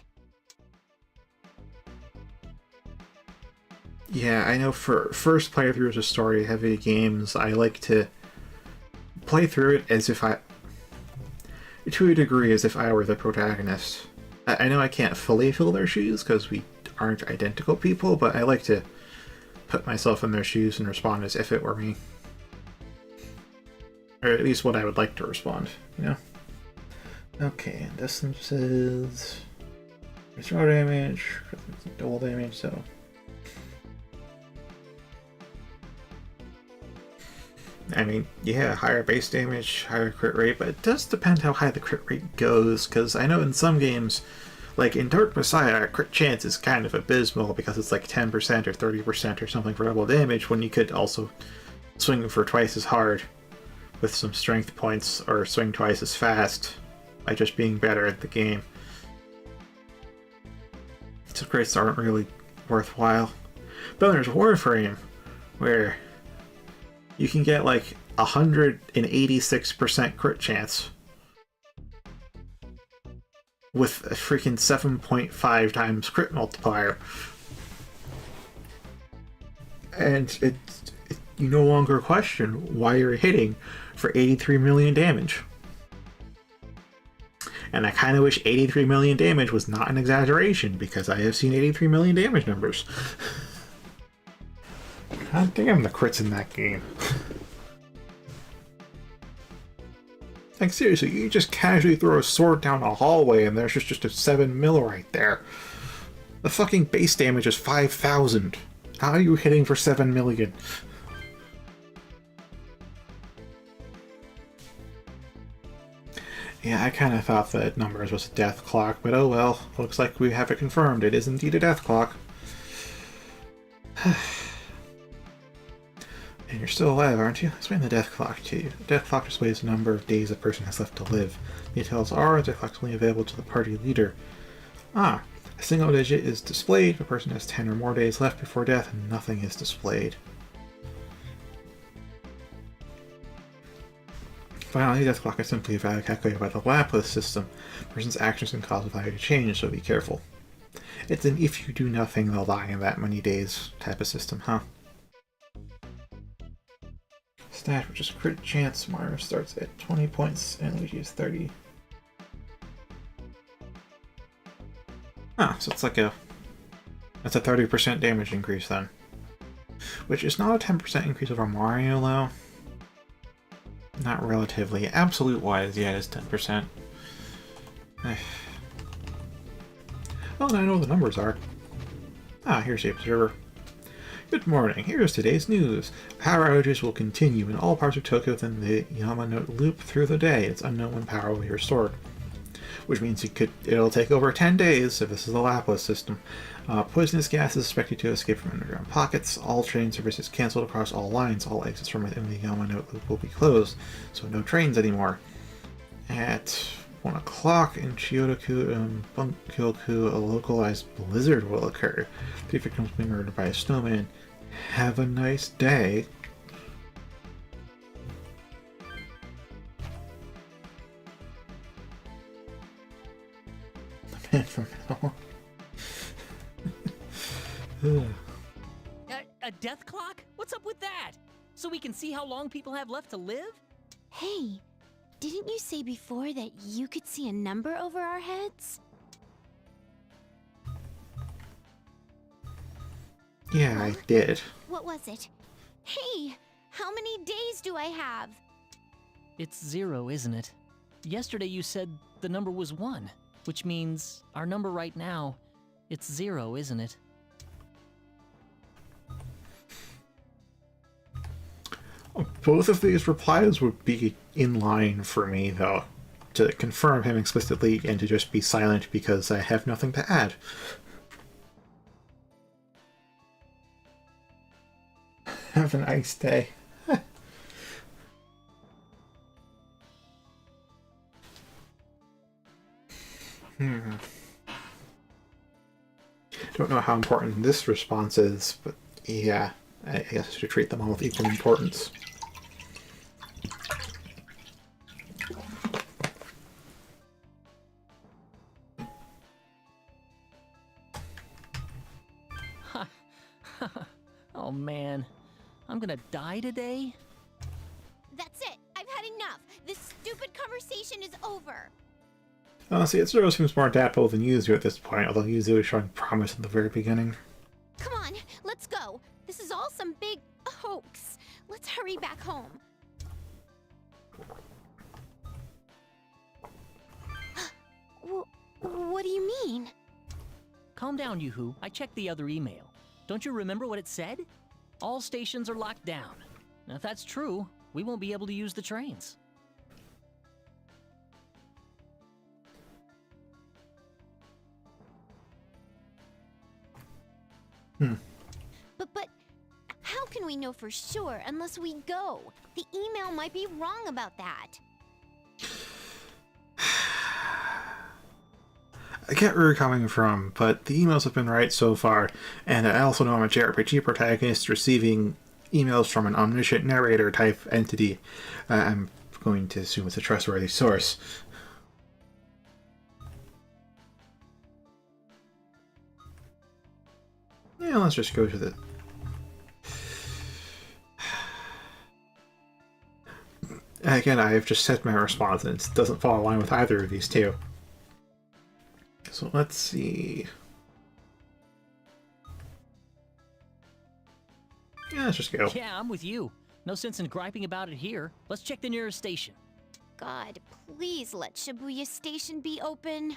Yeah, I know for first playthroughs of story-heavy games, I like to play through it as if to a degree, as if I were the protagonist. I know I can't fully fill their shoes, because we aren't identical people, but I like to put myself in their shoes and respond as if it were me. Or at least what I would like to respond, you know? Okay, distances... Restore damage, double damage, so... I mean, yeah, higher base damage, higher crit rate, but it does depend how high the crit rate goes, because I know in some games, like in Dark Messiah, crit chance is kind of abysmal because it's like 10% or 30% or something for double damage, when you could also swing for twice as hard with some strength points, or swing twice as fast by just being better at the game. So crits aren't really worthwhile. But then there's Warframe, where you can get like 186% crit chance with a freaking 7.5 times crit multiplier. And you no longer question why you're hitting for 83 million damage. And I kind of wish 83 million damage was not an exaggeration, because I have seen 83 million damage numbers. God damn the crits in that game. Like seriously, you just casually throw a sword down a hallway and there's just a 7 mil right there. The fucking base damage is 5,000. How are you hitting for 7 million? Yeah, I kind of thought that numbers was a death clock, but oh well. Looks like we have it confirmed. It is indeed a death clock. And you're still alive, aren't you? Explain the death clock to you. The death clock displays the number of days a person has left to live. Details are, the death clock is only available to the party leader. Ah, a single digit is displayed if a person has 10 or more days left before death, and nothing is displayed. Finally, the death clock is simply a value calculated by the Laplace system. A person's actions can cause the value to change, so be careful. It's an if you do nothing, they'll die in that many days type of system, huh? Stat, which is crit chance. Mario starts at 20 points and Luigi is 30. Ah, so it's like that's a 30% damage increase then. Which is not a 10% increase over Mario though. Not relatively. Absolute wise, yeah, it is 10%. Oh, and I know what the numbers are. Ah, here's the observer. Good morning, here's today's news. Power outages will continue in all parts of Tokyo within the Yamanote loop through the day. It's unknown when power will be restored. Which means it'll take over 10 days if this is the Laplace system. Poisonous gas is expected to escape from underground pockets. All train services cancelled across all lines. All exits from within the Yamanote loop will be closed, so no trains anymore. At 1 o'clock in Chiyodoku and Bunkyoku, a localized blizzard will occur. 3 victims will be murdered by a snowman. Have a nice day. The man from hell. A death clock? What's up with that? So we can see how long people have left to live? Hey, didn't you say before that you could see a number over our heads? Yeah, I did. What was it? Hey, how many days do I have? It's 0, isn't it? Yesterday you said the number was 1, which means our number right now, it's 0, isn't it? Both of these replies would be in line for me, though. To confirm him explicitly and to just be silent because I have nothing to add. Have a nice day. Don't know how important this response is, but yeah, I guess I should treat them all with equal importance. Oh man, I'm gonna die today? That's it. I've had enough. This stupid conversation is over. Honestly, it sort of seems more adaptable than Yuzu at this point, although Yuzu was showing promise at the very beginning. Come on, let's go. This is all some big hoax. Let's hurry back home. What do you mean? Calm down, Yoo-hoo. I checked the other email. Don't you remember what it said? All stations are locked down. Now, if that's true, we won't be able to use the trains. But how can we know for sure unless we go? The email might be wrong about that. I get where you're coming from, but the emails have been right so far, and I also know I'm a JRPG protagonist receiving emails from an omniscient narrator type entity. I'm going to assume it's a trustworthy source. Yeah, let's just go to the... Again, I have just said my response, and it doesn't fall in line with either of these two. So let's see. Yeah, let's just go. Yeah, I'm with you. No sense in griping about it here. Let's check the nearest station. God, please let Shibuya Station be open.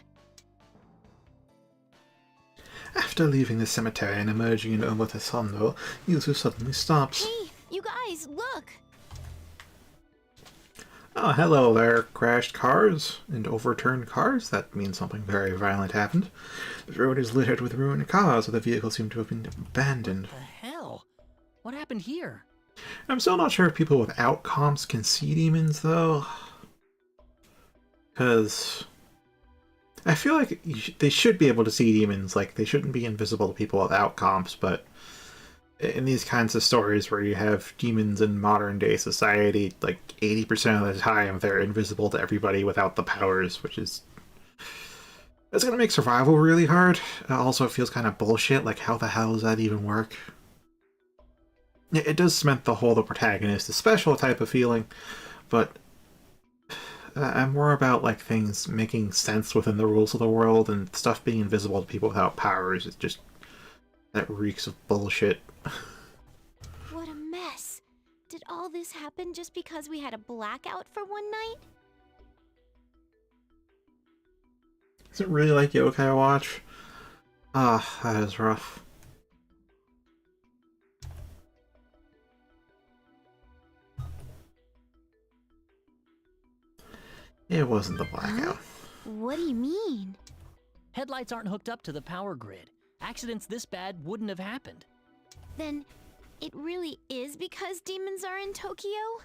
After leaving the cemetery and emerging in Omotesando, Yuzu suddenly stops. Hey, you guys, look! Oh, hello there. Crashed cars and overturned cars? That means something very violent happened. The road is littered with ruined cars, so the vehicles seem to have been abandoned. What the hell? What happened here? I'm still not sure if people without comps can see demons, though. Because I feel like they should be able to see demons. Like, they shouldn't be invisible to people without comps, but in these kinds of stories where you have demons in modern day society, like 80% of the time they're invisible to everybody without the powers, which is... It's gonna make survival really hard. It also feels kind of bullshit, like how the hell does that even work? It does cement the whole the protagonist, a special type of feeling, but I'm more about like things making sense within the rules of the world, and stuff being invisible to people without powers is just... that reeks of bullshit. What a mess. Did all this happen just because we had a blackout for one night? Is it really like Yokai Watch? Ah, that is rough. It wasn't the blackout. What do you mean? Headlights aren't hooked up to the power grid. Accidents this bad wouldn't have happened. Then it really is because demons are in Tokyo?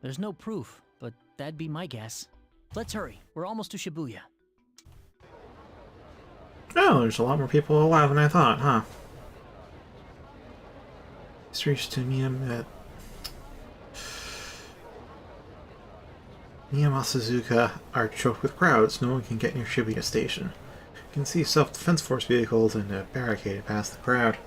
There's no proof, but that'd be my guess. Let's hurry. We're almost to Shibuya. Oh, there's a lot more people alive than I thought, huh? Streets to Miyamasuzuka are choked with crowds. No one can get near Shibuya Station. You can see self-defense force vehicles and a barricade past the crowd.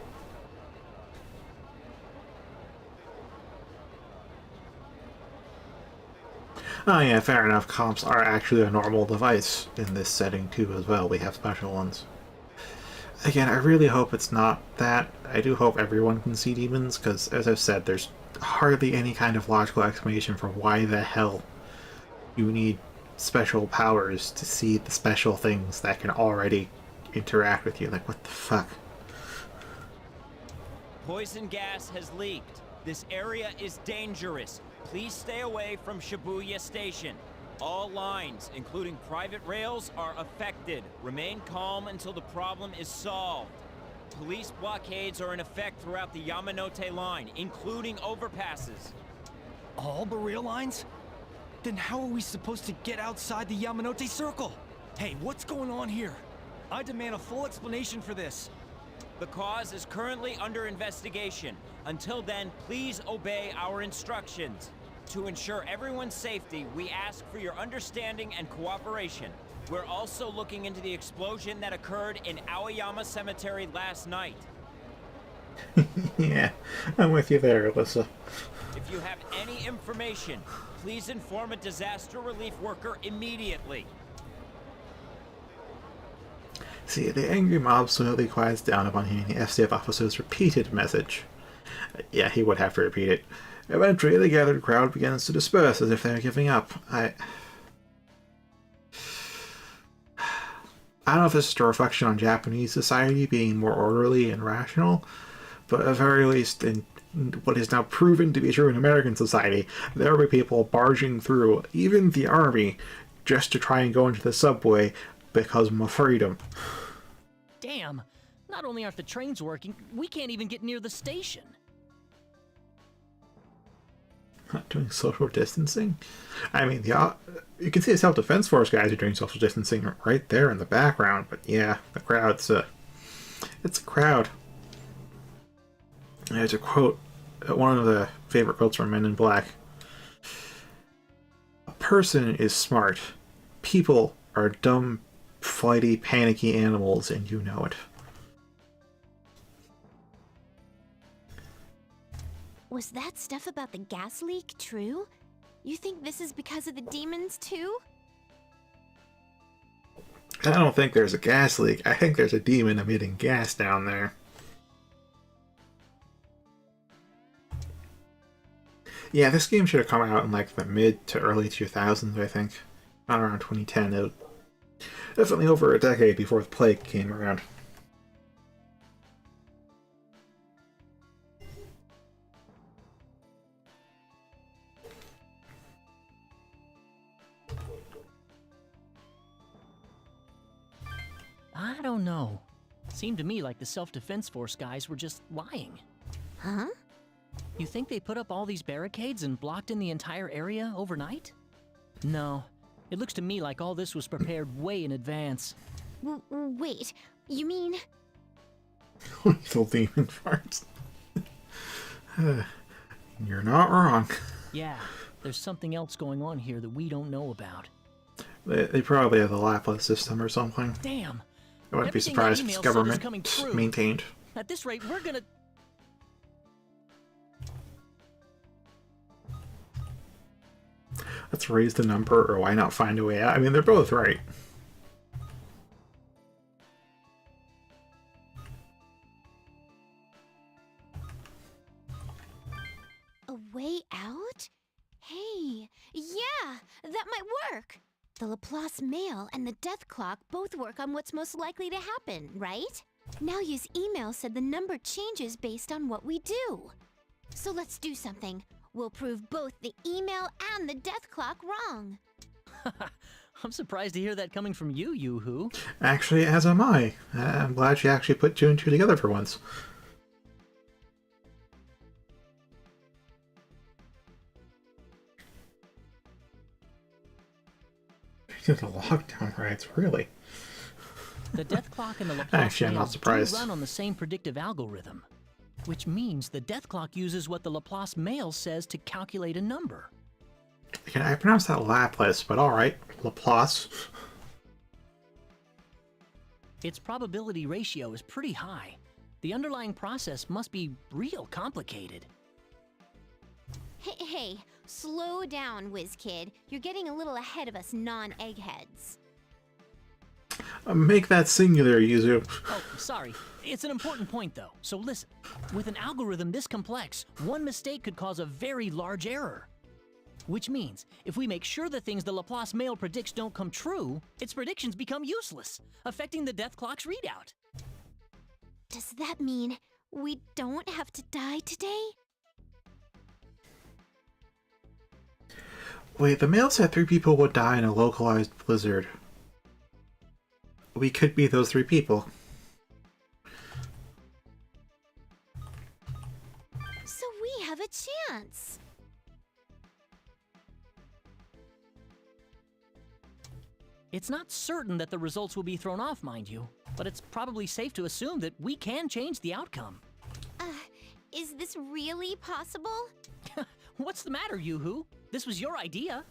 Oh yeah, fair enough. Comps are actually a normal device in this setting too as well. We have special ones. Again, I really hope it's not that. I do hope everyone can see demons, because as I've said, there's hardly any kind of logical explanation for why the hell you need special powers to see the special things that can already interact with you. Like, what the fuck? Poison gas has leaked. This area is dangerous. Please stay away from Shibuya Station. All lines, including private rails, are affected. Remain calm until the problem is solved. Police blockades are in effect throughout the Yamanote line, including overpasses. All the rail lines? Then how are we supposed to get outside the Yamanote Circle? Hey, what's going on here? I demand a full explanation for this. The cause is currently under investigation. Until then, please obey our instructions. To ensure everyone's safety, we ask for your understanding and cooperation. We're also looking into the explosion that occurred in Aoyama Cemetery last night. Yeah, I'm with you there, Alyssa. If you have any information, please inform a disaster relief worker immediately. See, the angry mob slowly quiets down upon hearing the FCF officer's repeated message. Yeah, he would have to repeat it. Eventually, the gathered crowd begins to disperse as if they are giving up. I don't know if this is a reflection on Japanese society being more orderly and rational, but at very least in what is now proven to be true in American society, there will be people barging through, even the army, just to try and go into the subway because of freedom. Damn, not only aren't the trains working, we can't even get near the station. Not doing social distancing? I mean, you can see the self-defense force guys are doing social distancing right there in the background, but yeah, the crowd's it's a crowd. There's a quote, one of the favorite quotes from Men in Black. A person is smart. People are dumb, flighty, panicky animals, and you know it. Was that stuff about the gas leak true? You think this is because of the demons too? I don't think there's a gas leak. I think there's a demon emitting gas down there. Yeah, this game should have come out in like the mid to early 2000s, I think. Not around 2010. It was definitely over a decade before the plague came around. I don't know. Seemed to me like the self-defense force guys were just lying. Huh? You think they put up all these barricades and blocked in the entire area overnight? No. It looks to me like all this was prepared way in advance. Wait, you mean... Little demon farts. You're not wrong. Yeah, there's something else going on here that we don't know about. They probably have the Lapis system or something. Damn! I wouldn't be Everything that surprised if it's email said is government coming true. maintained. At this rate, we're gonna... Let's raise the number, or why not find a way out? I mean, they're both right. A way out? Hey, yeah, that might work. The Laplace mail and the death clock both work on what's most likely to happen, right? Now use email said the number changes based on what we do. So let's do something. We'll prove both the email and the death clock wrong. I'm surprised to hear that coming from you, Yoo-hoo. Actually, as am I. I'm glad she actually put two and two together for once. The lockdown riots, really? The death clock and the Laplace Actually, I'm mail not surprised. do run on the same predictive algorithm, which means the death clock uses what the Laplace mail says to calculate a number. I pronounced that Lapis, but alright. Laplace. Its probability ratio is pretty high. The underlying process must be real complicated. Hey, slow down, WizKid. You're getting a little ahead of us non-eggheads. Make that singular, Yuzu. Oh, sorry. It's an important point, though. So listen. With an algorithm this complex, one mistake could cause a very large error. Which means, if we make sure the things the Laplace mail predicts don't come true, its predictions become useless, affecting the death clock's readout. Does that mean we don't have to die today? Wait, the mail said 3 people would die in a localized blizzard. We could be those 3 people. So we have a chance. It's not certain that the results will be thrown off, mind you, but it's probably safe to assume that we can change the outcome. Is this really possible? What's the matter, Yoo-hoo? This was your idea.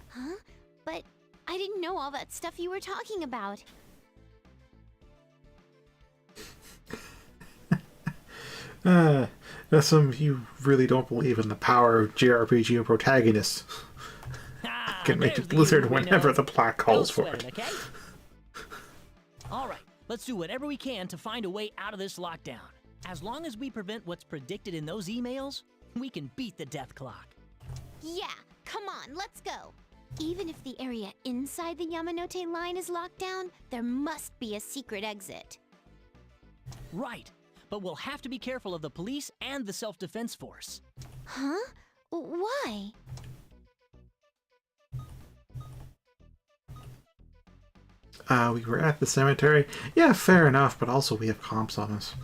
Huh? But I didn't know all that stuff you were talking about. You really don't believe in the power of JRPG protagonists. Ah, Can make a there's the blizzard Yuzu we whenever know. the plot Don't calls for sweat it. it, okay? All right, let's do whatever we can to find a way out of this lockdown. As long as we prevent what's predicted in those emails, we can beat the death clock. Yeah, come on, let's go. Even if the area inside the Yamanote line is locked down, there must be a secret exit. Right, but we'll have to be careful of the police and the self-defense force. Huh? Why? We were at the cemetery. Yeah, fair enough, but also we have comps on us.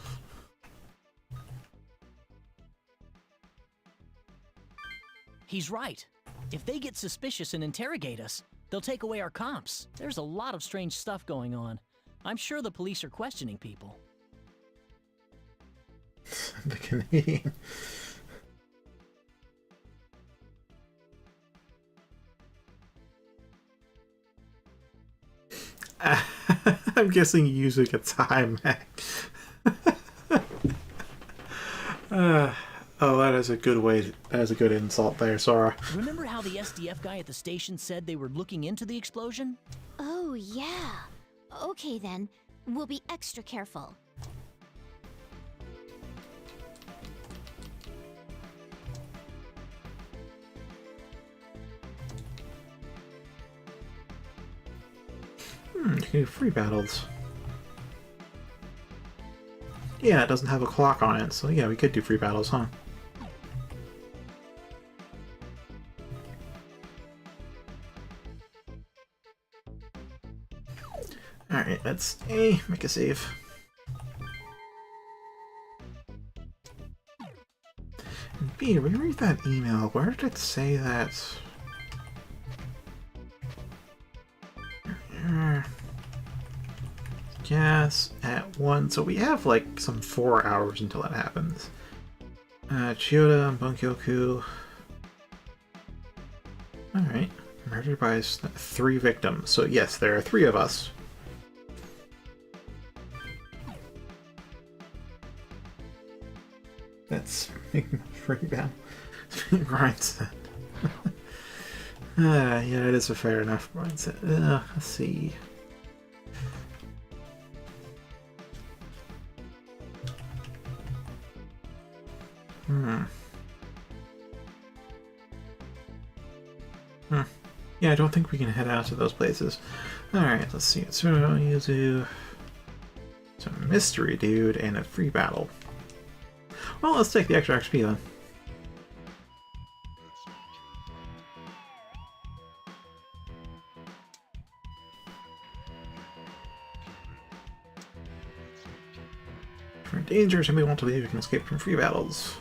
He's right. If they get suspicious and interrogate us, they'll take away our comps. There's a lot of strange stuff going on. I'm sure the police are questioning people. The Canadian. I'm guessing Yuzu gets high Mac. Oh, that is a good way. That is a good insult there, Sora. Remember how the SDF guy at the station said they were looking into the explosion? Oh, yeah. Okay then, we'll be extra careful. You can do free battles. Yeah, it doesn't have a clock on it, so yeah, we could do free battles, huh? Alright, let's A, make a save. And B, reread that email. Where did it say that? Gas at 1, so we have like some 4 hours until that happens. Chiyoda and Bunkyoku. Alright. Murdered by 3 victims. So yes, there are 3 of us. That's free down. Mindset. Yeah, it is a fair enough mindset. Let's see. Yeah, I don't think we can head out to those places. Alright, let's see. Tsuro, Yuzu. It's a mystery dude and a free battle. Well, let's take the extra XP then. If we're in danger, somebody wants to believe we can escape from free battles.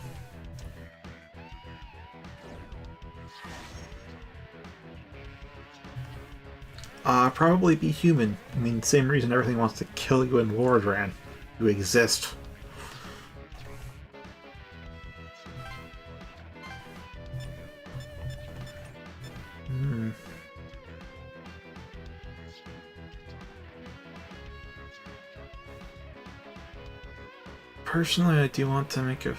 Probably be human. I mean, same reason everything wants to kill you in Lordran. You exist. Personally, I do want to make a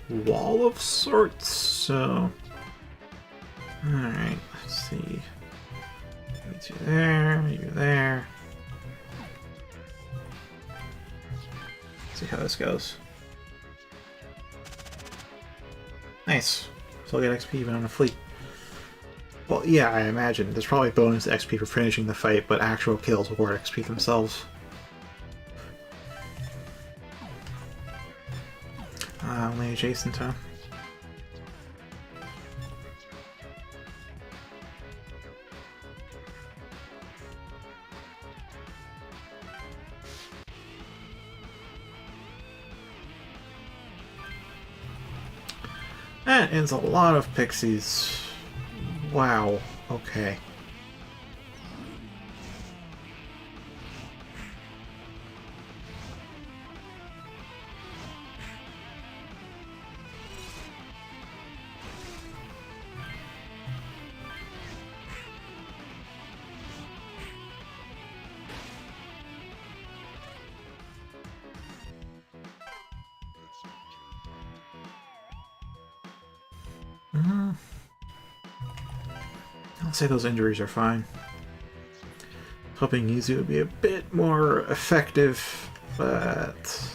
wall of sorts, so... Alright, let's see. You there, you there. See how this goes. Nice. So I'll get XP even on a fleet. Well, yeah, I imagine. There's probably bonus XP for finishing the fight, but actual kills will worth XP themselves. Only adjacent to. That ends a lot of pixies. Wow. Okay. I'll say those injuries are fine. Hoping Yuzu would be a bit more effective, but...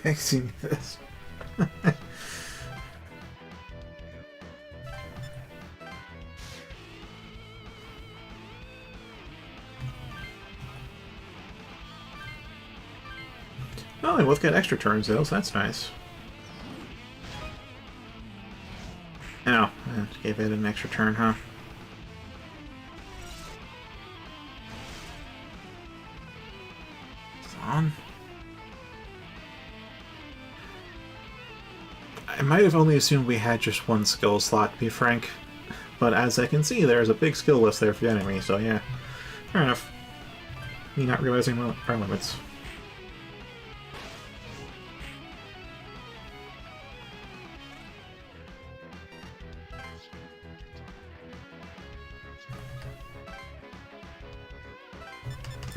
Okay, see this. Oh, they both get extra turns though, so that's nice. Oh, gave it an extra turn, huh? It's on. I might have only assumed we had just one skill slot, to be frank. But as I can see, there's a big skill list there for the enemy, so yeah. Fair enough. Me not realizing our limits.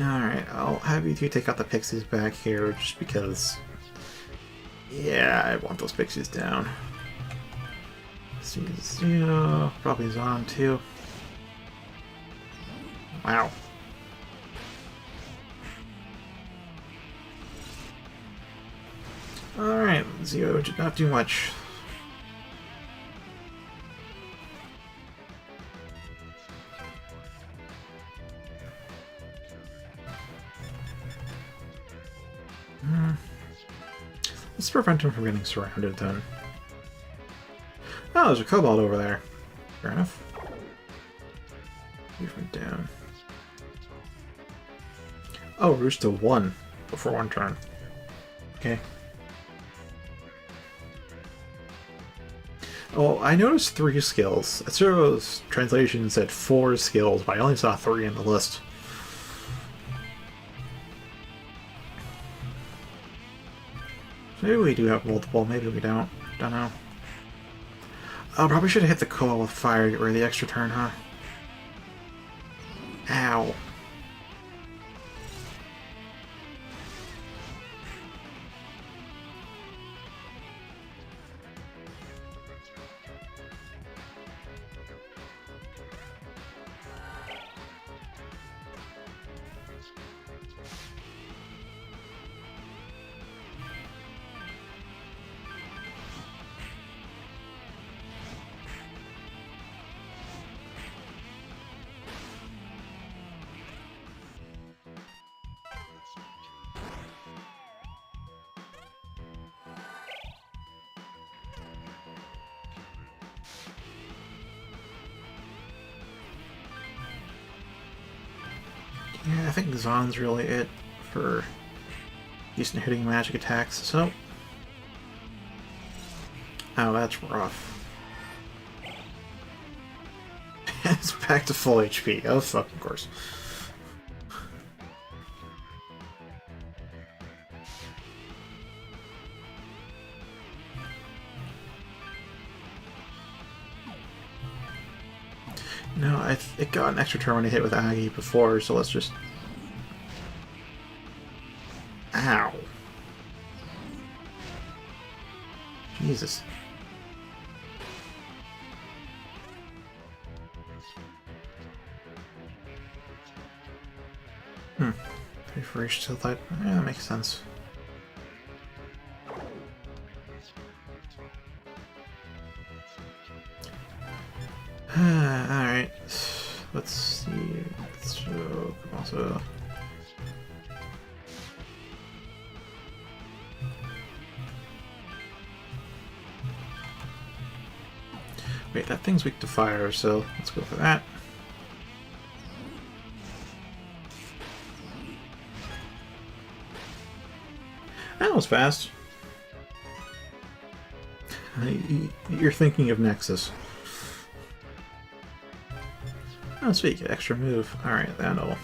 Alright, I'll have you two take out the pixies back here, just because... Yeah, I want those pixies down. Zero, probably Zon too. Wow. Alright, Zio did not do much. Let's prevent him from getting surrounded then. Oh, there's a kobold over there. Fair enough. Leave him down. Oh, Roost to 1 before 1 turn. Okay. Oh, I noticed 3 skills. Atsuro's translation said 4 skills, but I only saw 3 in the list. Maybe we do have multiple, maybe we don't. Don't know. Oh, probably should have hit the koa with fire to get rid of the extra turn, huh? Ow. Yeah, I think Zon's really it for decent hitting magic attacks, so... Oh, that's rough. It's back to full HP. Oh, fuck, of course. No, it got an extra turn when I hit with Agi before, so let's just... Ow. Jesus. Refresh to light. Yeah, that makes sense. Alright. Let's see. So, also. Wait, that thing's weak to fire, so let's go for that. That was fast. You're thinking of Nexus. Oh, sweet, get extra move. Alright, that'll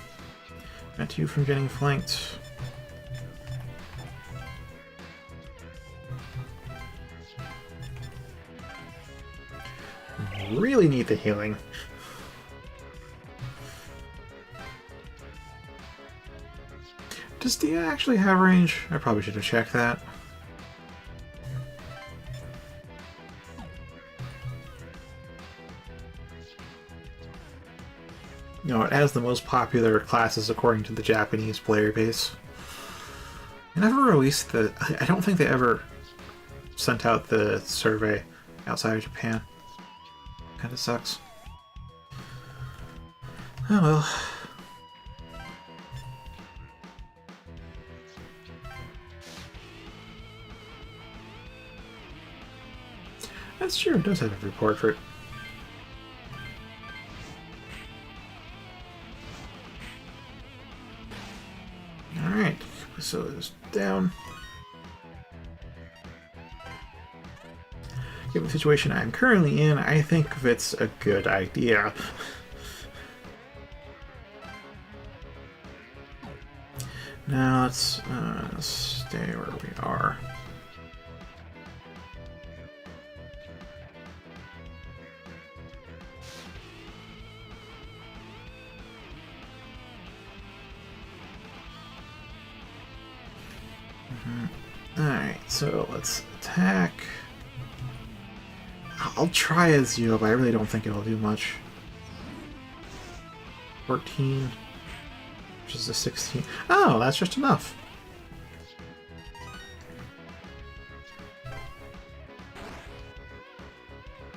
prevent you from getting flanked. Really need the healing. Does Dia actually have range? I probably should have checked that. No, it has the most popular classes according to the Japanese player base. They never released the... I don't think they ever sent out the survey outside of Japan. Kinda sucks. Oh well. That's true, it does have every portrait. Alright, so it's down. Given the situation I'm currently in, I think it's a good idea. Now let's stay where we are. Alright, so let's attack. I'll try as you, but I really don't think it'll do much. 14, which is a 16. Oh, that's just enough.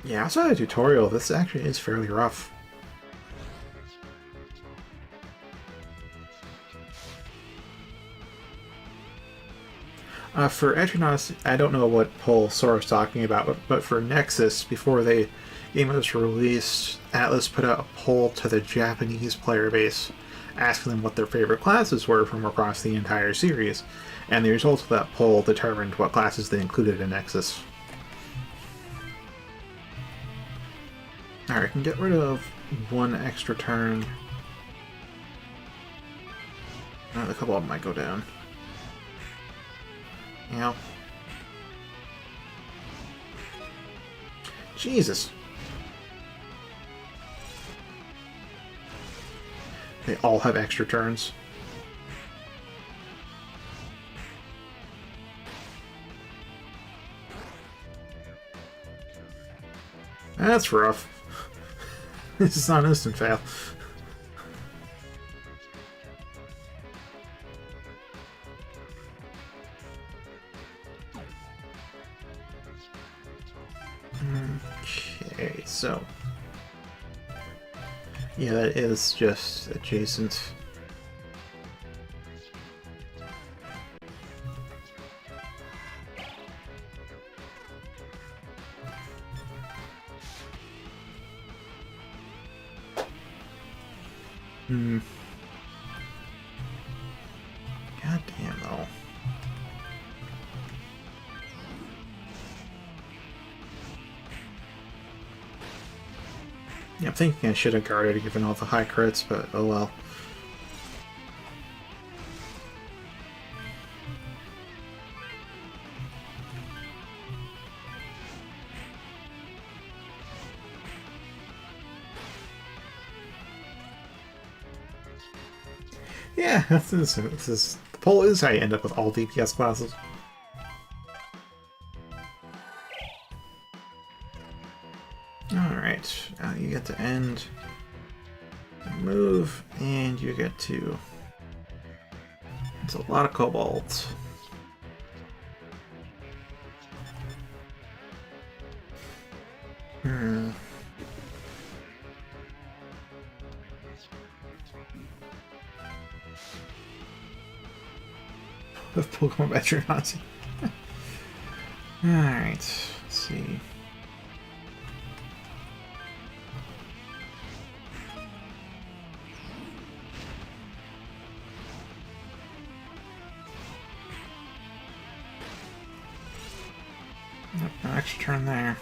Yeah, I saw the tutorial. This actually is fairly rough. For Eternauts, I don't know what poll Sora's talking about, but for Nexus, before the game was released, Atlas put out a poll to the Japanese player base, asking them what their favorite classes were from across the entire series, and the results of that poll determined what classes they included in Nexus. Alright, I can get rid of one extra turn. A couple of them might go down. Yeah. Jesus. They all have extra turns. That's rough. This is not an instant fail. Okay, so yeah, that is just adjacent. God damn though. Yeah, I'm thinking I should have guarded given all the high crits, but oh well. Yeah, this is the poll is how you end up with all DPS classes. Alright, you get to end, move, and you get to... It's a lot of cobalt. Of Pokemon Battery Nazi. Alright, let's see. Yep, no extra turn there.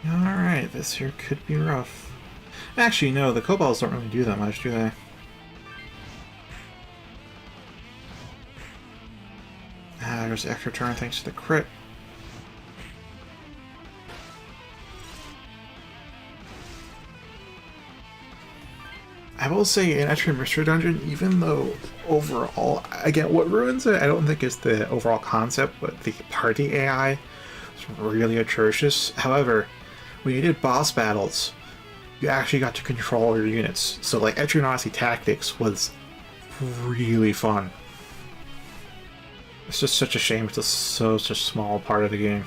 Alright. Alright, this here could be rough. Actually, no, the kobolds don't really do that much, do they? Ah, there's the extra turn thanks to the crit. I will say in Etcher Mystery Dungeon, even though overall, again, what ruins it, I don't think is the overall concept, but the party AI is really atrocious. However, when you did boss battles, you actually got to control your units. So like Etcher Nazi Tactics was really fun. It's just such a shame it's such a small part of the game.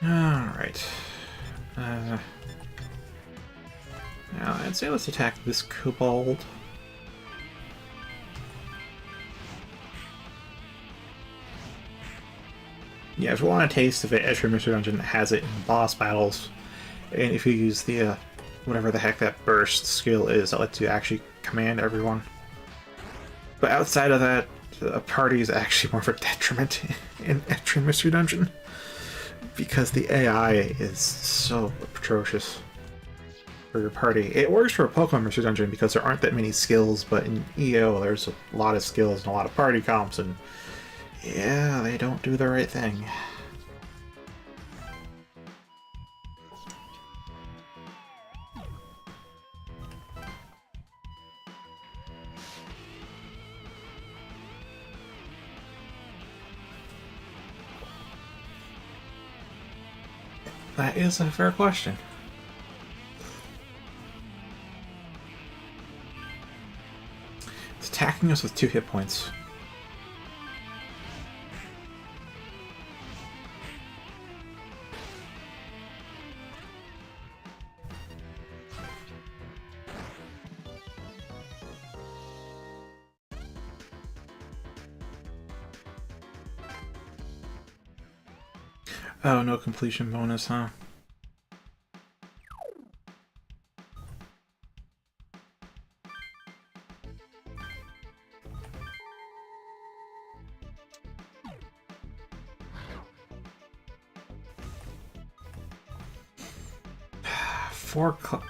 Alright. Now, I'd say let's attack this kobold. Yeah, if you want a taste of it, Etcher Mystery Dungeon has it in boss battles. And if you use the, whatever the heck that burst skill is, that lets you actually command everyone. But outside of that, a party is actually more of a detriment in Etcher Mystery Dungeon. Because the AI is so atrocious for your party. It works for a Pokemon Mystery Dungeon because there aren't that many skills, but in EO there's a lot of skills and a lot of party comps, and yeah, they don't do the right thing. That is a fair question. It's attacking us with 2 hit points. Oh, no completion bonus, huh?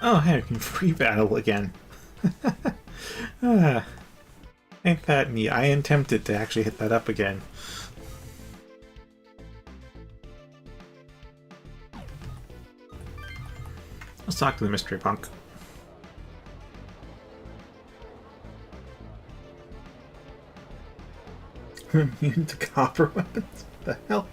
Oh, hey, I can free battle again. Ain't that neat? I am tempted to actually hit that up again. Let's talk to the mystery punk. Immune to copper weapons? What the hell?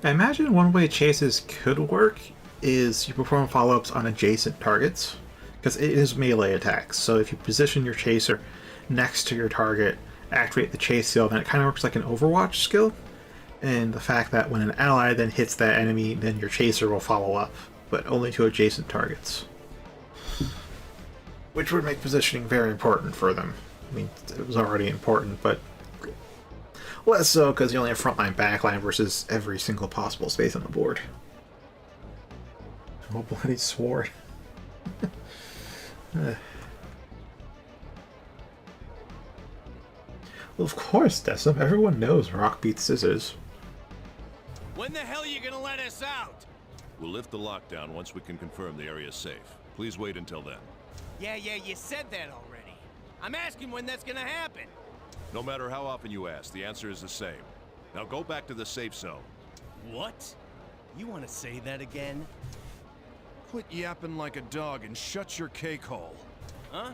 I imagine one way chases could work is you perform follow-ups on adjacent targets, because it is melee attacks. So if you position your chaser next to your target, activate the chase skill, then it kind of works like an Overwatch skill. And the fact that when an ally then hits that enemy, then your chaser will follow up, but only to adjacent targets. Which would make positioning very important for them. I mean, it was already important, but less so because you only have frontline, backline versus every single possible space on the board. Oh, bloody sword. Well, of course, Decim. Everyone knows rock beats scissors. When the hell are you gonna let us out? We'll lift the lockdown once we can confirm the area's safe. Please wait until then. Yeah, you said that already. I'm asking when that's gonna happen. No matter how often you ask, the answer is the same. Now go back to the safe zone. What? You wanna say that again? Quit yapping like a dog and shut your cake hole. Huh?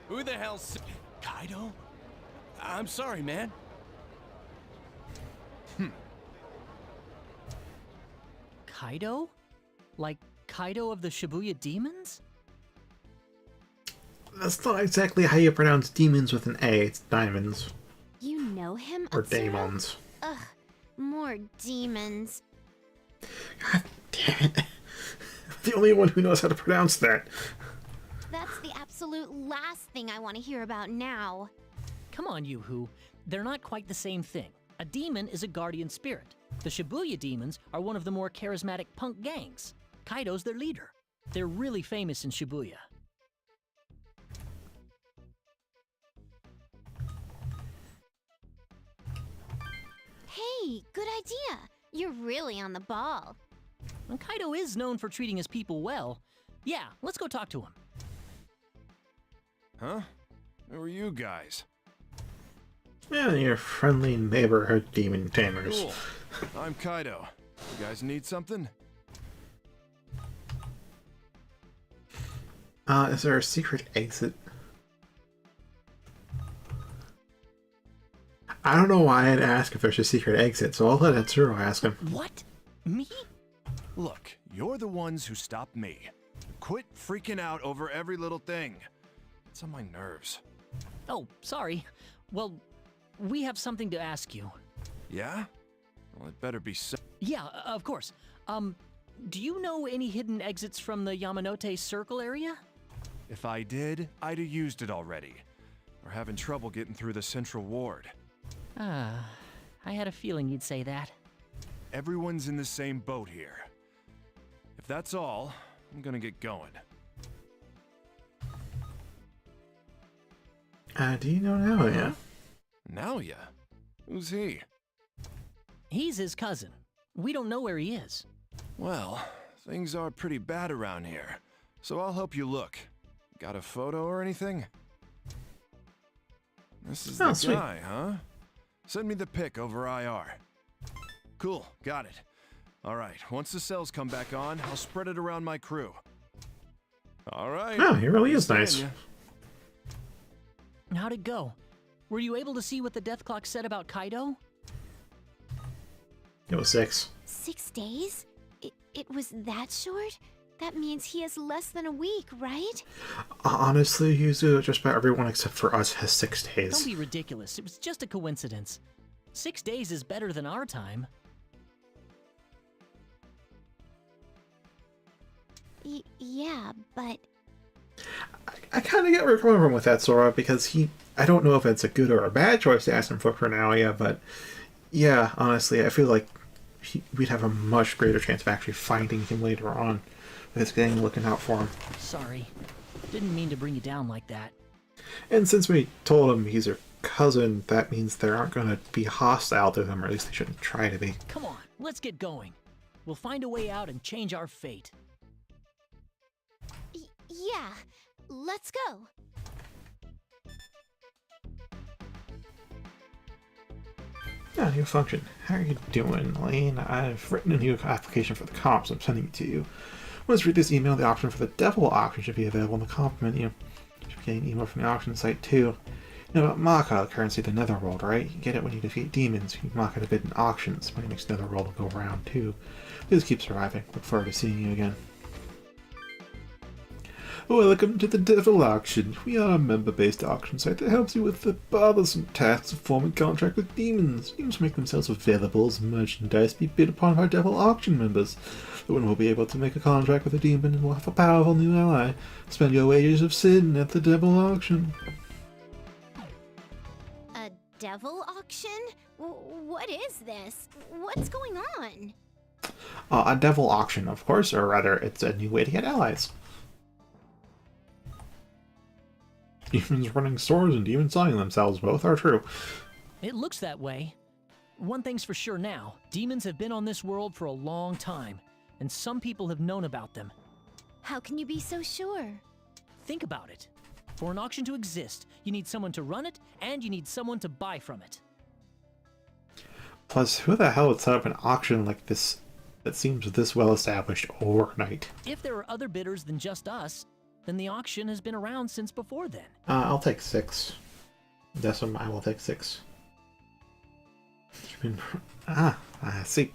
Who the hell's... Kaido? I'm sorry, man. Kaido? Like Kaido of the Shibuya Demons? That's not exactly how you pronounce demons with an A. It's diamonds. You know him, Or Atsuro? daemons. Ugh, more demons. God damn it. The only one who knows how to pronounce that. That's the absolute absolute last thing I want to hear about now. Come on, Yoo-hoo. They're not quite the same thing. A demon is a guardian spirit. The Shibuya demons are one of the more charismatic punk gangs. Kaido's their leader. They're really famous in Shibuya. Hey, good idea. You're really on the ball. And Kaido is known for treating his people well. Yeah, let's go talk to him. Huh? Who are you guys? Yeah, your friendly neighborhood demon tamers. Cool. I'm Kaido. You guys need something? Is there a secret exit? I don't know why I'd ask if there's a secret exit, so I'll let Etsuro ask him. What? Me? Look, you're the ones who stopped me. Quit freaking out over every little thing. It's on my nerves. Oh, sorry. Well, we have something to ask you. Yeah? Well, it better be so. Yeah, of course. Do you know any hidden exits from the Yamanote Circle area? If I did, I'd have used it already. We're having trouble getting through the central ward. I had a feeling you'd say that. Everyone's in the same boat here. If that's all, I'm gonna get going. Do you know Naoya? Naoya? Who's he? He's his cousin. We don't know where he is. Well, things are pretty bad around here, so I'll help you look. Got a photo or anything? This is the sweet guy, huh? Send me the pic over IR. Cool, got it. Alright, once the cells come back on, I'll spread it around my crew. Alright. Oh, he really is nice. How'd it go? Were you able to see what the death clock said about Kaido? It was 6. 6 days? It was that short? That means he has less than a week, right? Honestly, Yuzu, just about everyone except for us has 6 days. Don't be ridiculous. It was just a coincidence. 6 days is better than our time. Yeah, but... I kind of get where you're coming from with that, Sora, because I don't know if it's a good or a bad choice to ask him for Naoya, but yeah, honestly, I feel like we'd have a much greater chance of actually finding him later on with his gang looking out for him. Sorry. Didn't mean to bring you down like that. And since we told him he's your cousin, that means they aren't going to be hostile to him, or at least they shouldn't try to be. Come on, let's get going. We'll find a way out and change our fate. Yeah, let's go. Yeah, new function. How are you doing, Lane? I've written a new application for the comps. I'm sending it to you. Once you read this email, the option for the devil auction should be available in the comp menu. You should be getting an email from the auction site too. You know about Maka, currency of the Netherworld, right? You get it when you defeat demons. You can Maka to bid in auctions. Money makes Netherworld go around too. Please keep surviving. Look forward to seeing you again. Welcome to the Devil Auction. We are a member-based auction site that helps you with the bothersome tasks of forming contract with demons. Demons make themselves available as merchandise to be bid upon by Devil Auction members. The winner will be able to make a contract with a demon and will have a powerful new ally. Spend your wages of sin at the Devil Auction. A devil auction? What is this? What's going on? A Devil Auction, of course, or rather, it's a new way to get allies. Demons running stores and demons selling themselves, both are true. It looks that way. One thing's for sure now, demons have been on this world for a long time, and some people have known about them. How can you be so sure? Think about it. For an auction to exist, you need someone to run it, and you need someone to buy from it. Plus, who the hell would set up an auction like this that seems this well established overnight? If there are other bidders than just us, then the auction has been around since before then. I'll take 6. Decim, I will take 6. I see.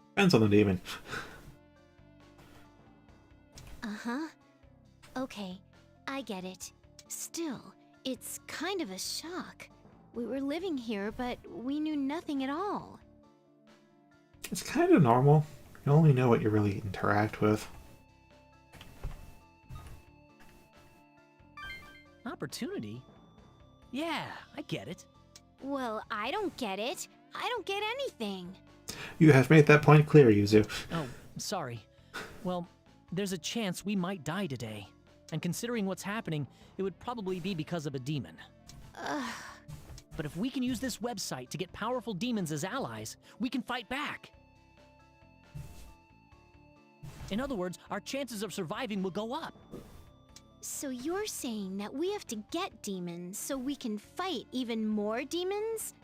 Depends on the demon. Uh-huh. Okay, I get it. Still, it's kind of a shock. We were living here, but we knew nothing at all. It's kind of normal. You only know what you really interact with. opportunity? Yeah, I get it. Well, I don't get it. I don't get anything. You have made that point clear, Yuzu. Oh, sorry. Well, there's a chance we might die today. And considering what's happening, it would probably be because of a demon. But if we can use this website to get powerful demons as allies, we can fight back. In other words, our chances of surviving will go up. So you're saying that we have to get demons so we can fight even more demons?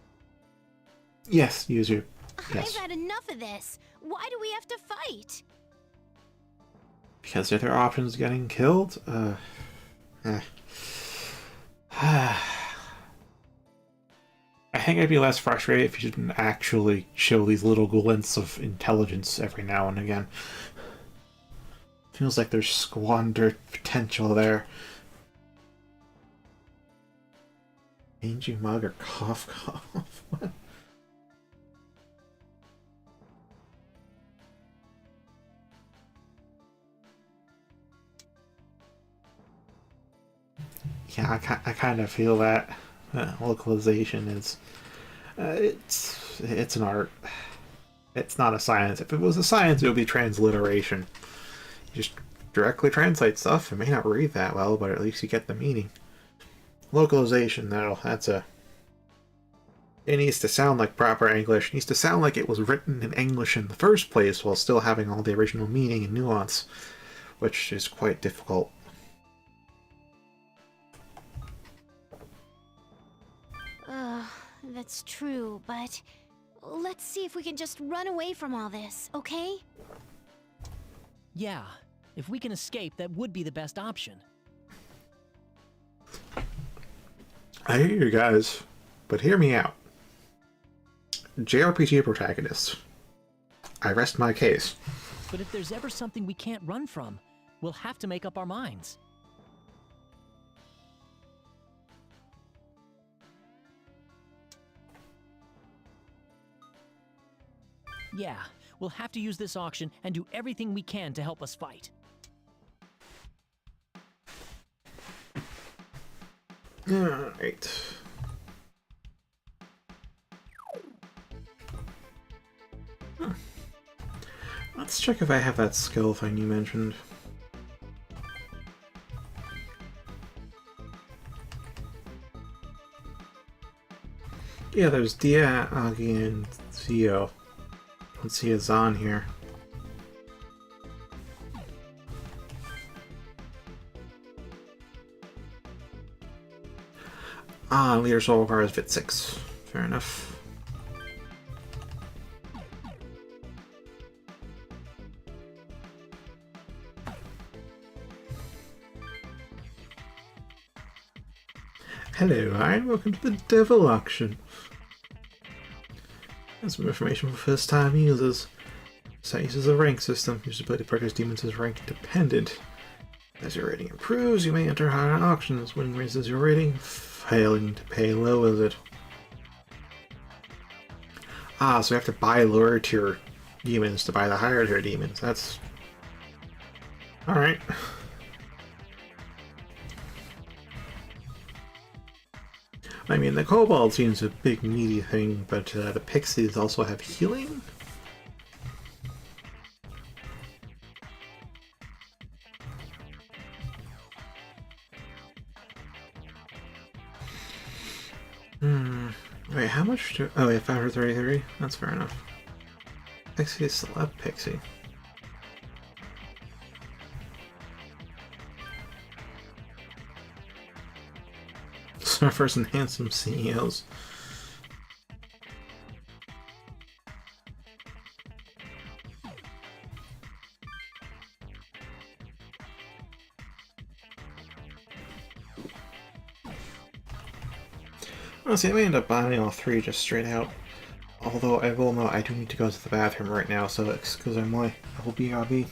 Yes, Yuzu. Yes. I've had enough of this. Why do we have to fight? Because the other option's getting killed? I think I'd be less frustrated if you didn't actually show these little glints of intelligence every now and again. Feels like there's squandered potential there. Mangy mug or cough cough? What? Yeah, I kind of feel that localization is it's an art. It's not a science. If it was a science, it would be transliteration. You just directly translate stuff. It may not read that well, but at least you get the meaning. Localization, though, it needs to sound like proper English. It needs to sound like it was written in English in the first place while still having all the original meaning and nuance, which is quite difficult. That's true, but let's see if we can just run away from all this, okay? Yeah, if we can escape, that would be the best option. I hear you guys, but hear me out. JRPG protagonists. I rest my case. But if there's ever something we can't run from, we'll have to make up our minds. Yeah, we'll have to use this auction and do everything we can to help us fight. Alright. Let's check if I have that skill thing you mentioned. Yeah, there's Dia, Agi, and Theo. Let's see it's on here. Leader Soul requires Vit 6. Fair enough. Hello, and welcome to the Devil Auction. That's some information for first-time users. Site uses a rank system. Use the ability to purchase demons as rank dependent. As your rating improves, you may enter higher auctions. Winning raises your rating, failing to pay lowers it. So we have to buy lower tier demons to buy the higher tier demons. That's... Alright. I mean, the Kobold seems a big meaty thing, but the Pixies also have healing? Wait, how much do... Oh, yeah, 533? That's fair enough. Pixie still have Pixie. Surfers and handsome CEOs. Honestly, I may end up buying all three just straight out. Although I will note I do need to go to the bathroom right now, so excusez-moi. I will be RB.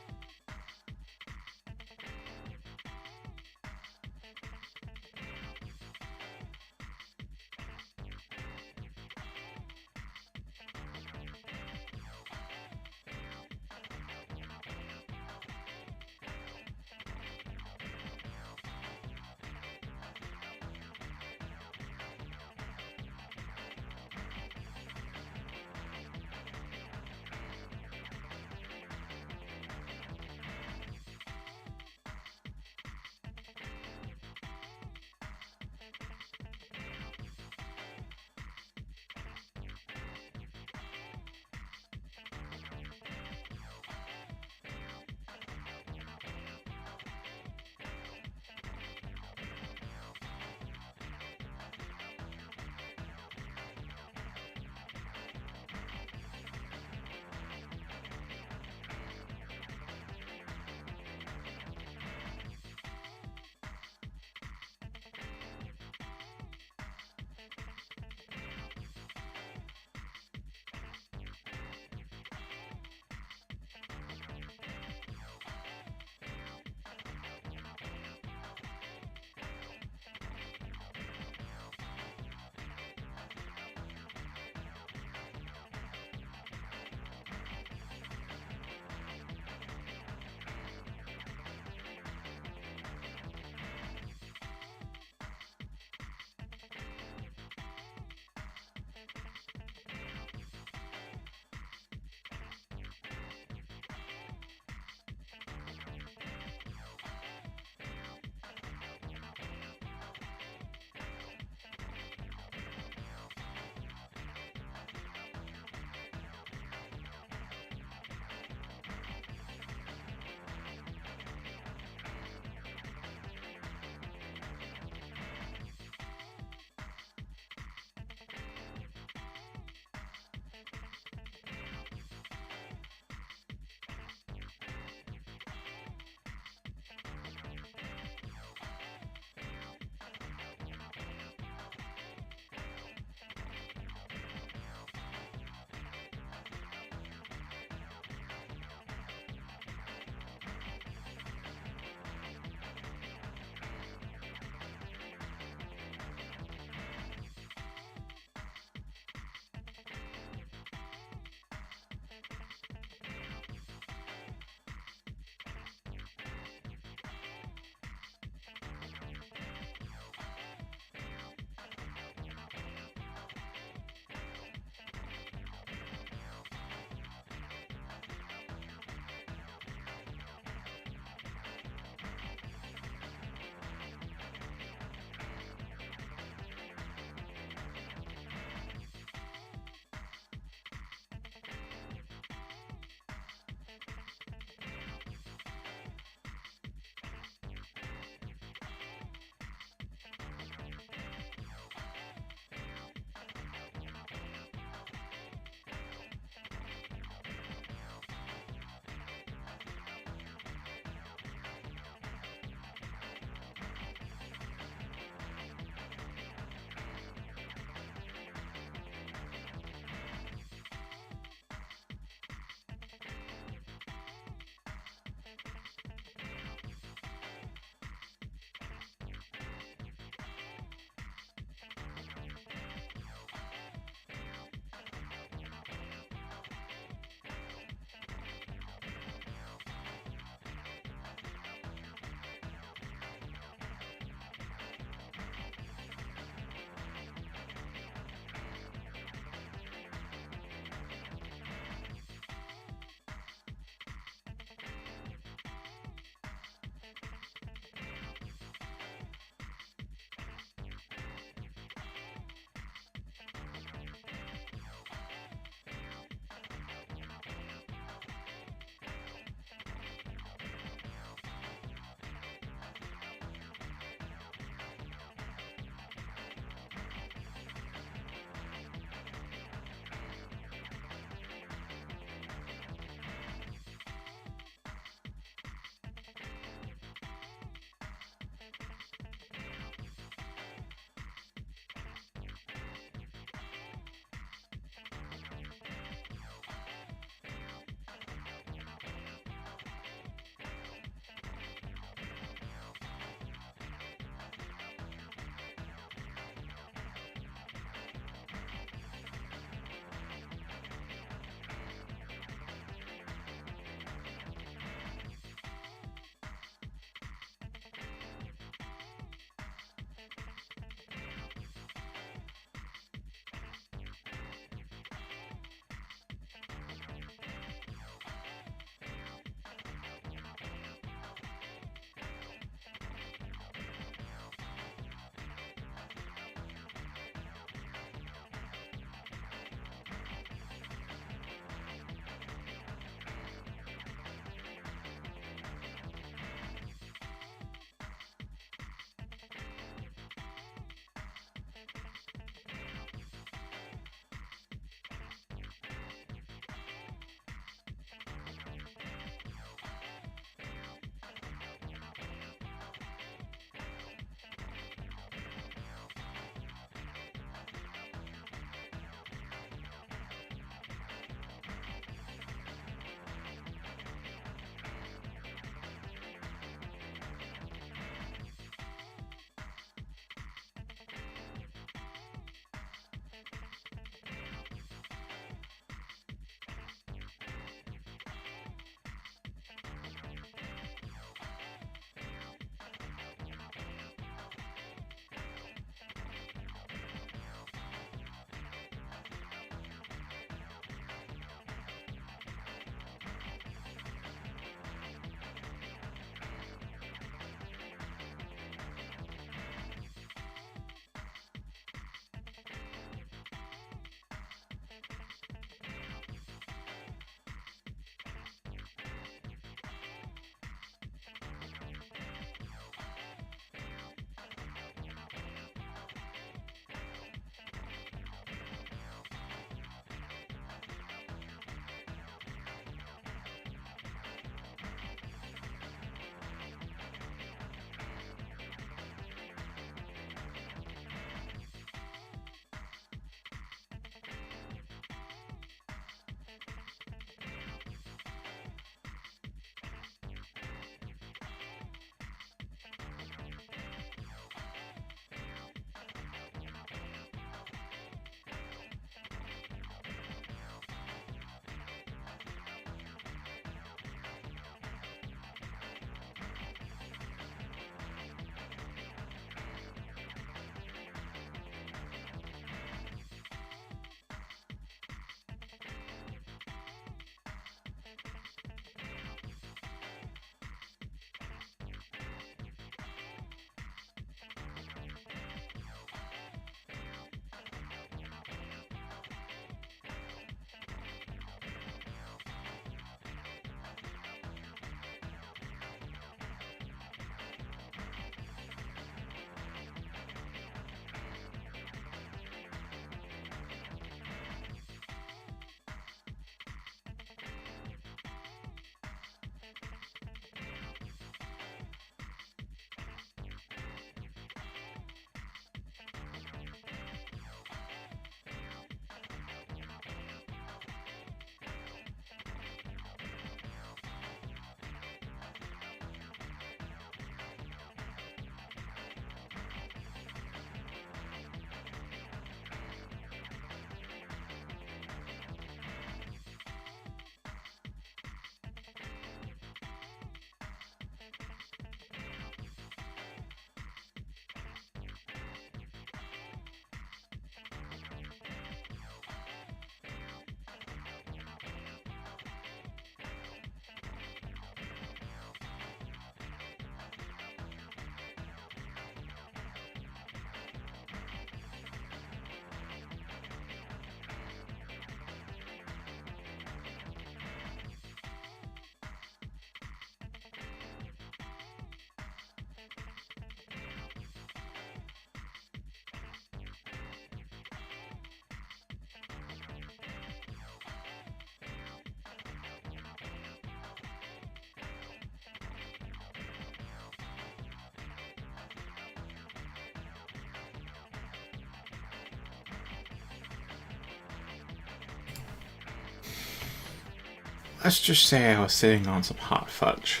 let's just say I was sitting on some hot fudge.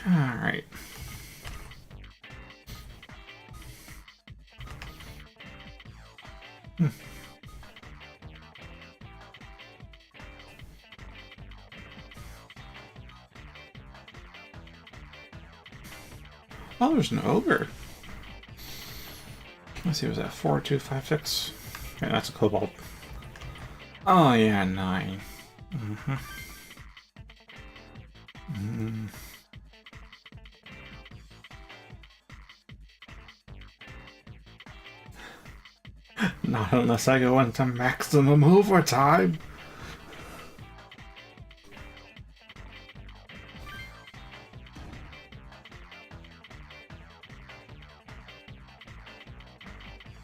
Alright. Oh, there's an ogre. Let's see, was that 4, 2, 5, 6? Okay, that's a kobold. Oh yeah, 9. Not unless I go into maximum overtime.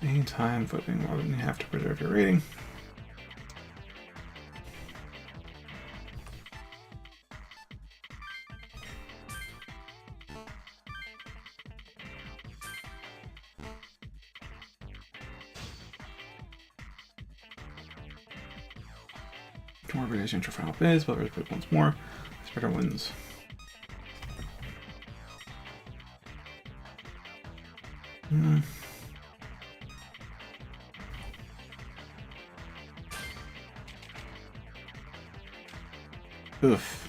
Anytime voting more than you have to preserve your rating. Two more videos enter final phase, but there's once more. Spreader wins. Oof.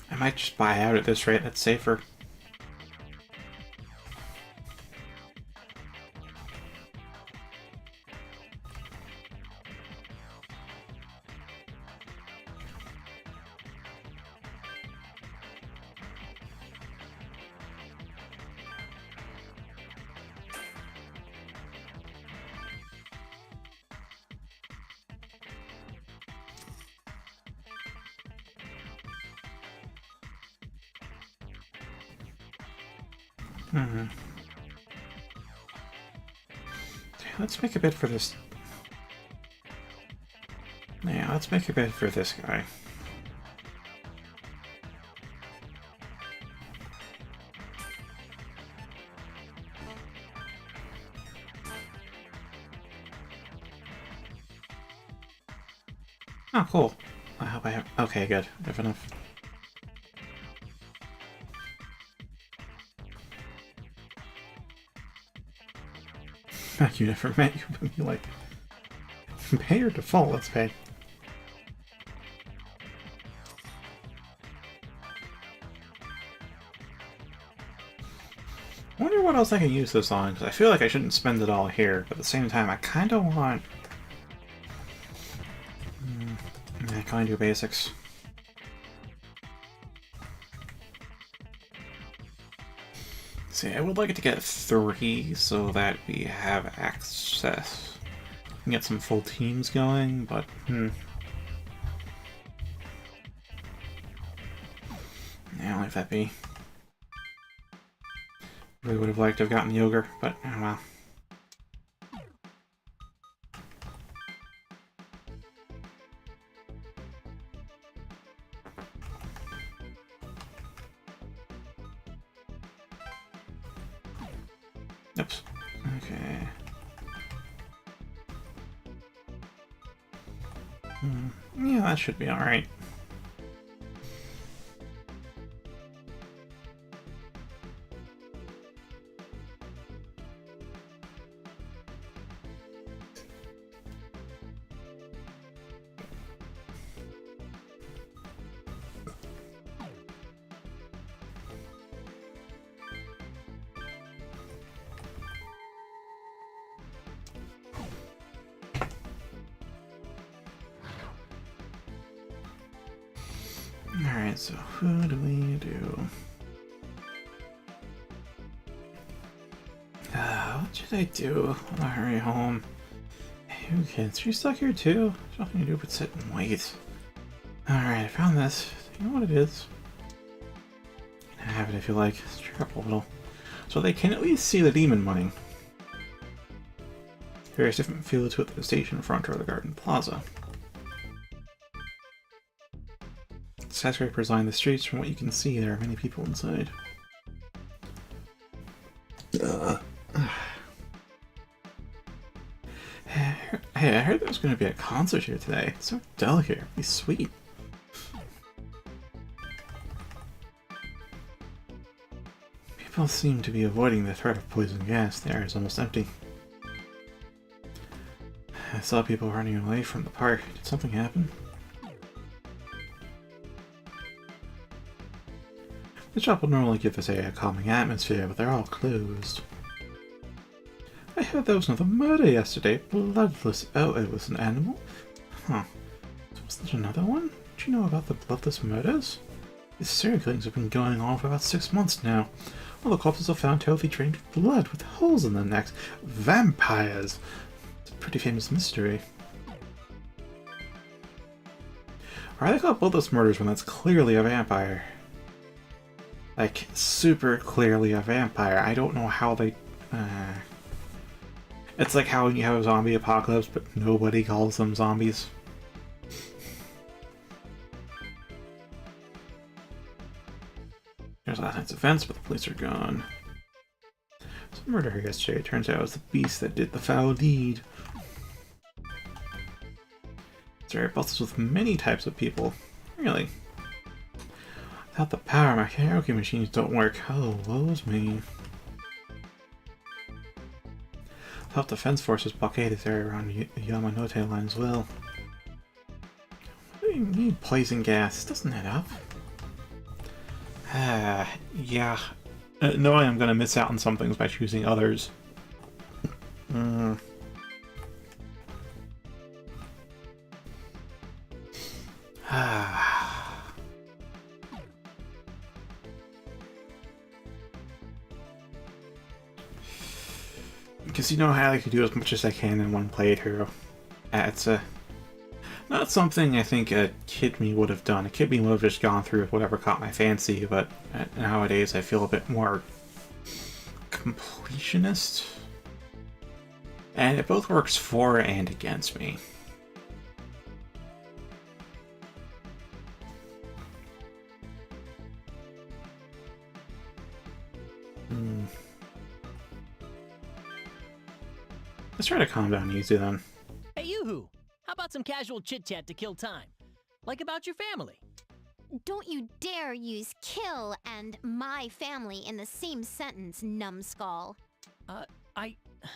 I might just buy out at this rate, that's safer. Let's make a bid for this. Yeah, let's make a bid for this guy. Oh, cool. I hope I have... Okay, good. I have enough. You never met you, but you like... Pay or default? Let's pay. I wonder what else I can use this on, because I feel like I shouldn't spend it all here, but at the same time, I kind of want... I kind of do basics. See, I would like it to get 3 so that we have access. We can get some full teams going, but yeah, I'll leave that be. Really would have liked to have gotten the ogre, but oh well. Oops. Okay. Yeah, that should be alright. Alright, so who do we do? What should I do? I'll hurry home. Hey, who kids? Are you stuck here too? There's nothing to do but sit and wait. Alright, I found this. You know what it is? You can have it if you like. Stir up a little. So they can at least see the demon money. Various different fields with the station front or the garden plaza. Skyscrapers line the streets. From what you can see, there are many people inside. Hey, I heard there was going to be a concert here today. It's so dull here. It'd be sweet. People seem to be avoiding the threat of poison gas. The area is almost empty. I saw people running away from the park. Did something happen? The shop will normally give this area a calming atmosphere, but they're all closed. I heard there was another murder yesterday. Bloodless. Oh, it was an animal? Huh. So was there another one? Do you know about the bloodless murders? These serial killings have been going on for about 6 months now. All the corpses are found totally drained with blood, with holes in their necks. Vampires! It's a pretty famous mystery. Why are they called bloodless murders when that's clearly a vampire? Like, super clearly a vampire. I don't know how they... It's like how you have a zombie apocalypse, but nobody calls them zombies. There's last night's events, but the police are gone. Some murder here yesterday. It turns out it was the beast that did the foul deed. This area bustles with many types of people. Really? Without the power, my karaoke machines don't work. Oh, woe's me. Self-defense forces blockade this area around Yamanote line as well. What do you need poison gas? Doesn't add up. Yeah. Knowing I'm gonna miss out on some things by choosing others. Because you know how I like to do as much as I can in one playthrough. It's not something I think a kid me would have done. A kid me would have just gone through whatever caught my fancy, but nowadays I feel a bit more completionist. And it both works for and against me. Let's try to calm down easy then. Hey, Yoo-hoo! How about some casual chit-chat to kill time? Like about your family? Don't you dare use kill and my family in the same sentence, numbskull.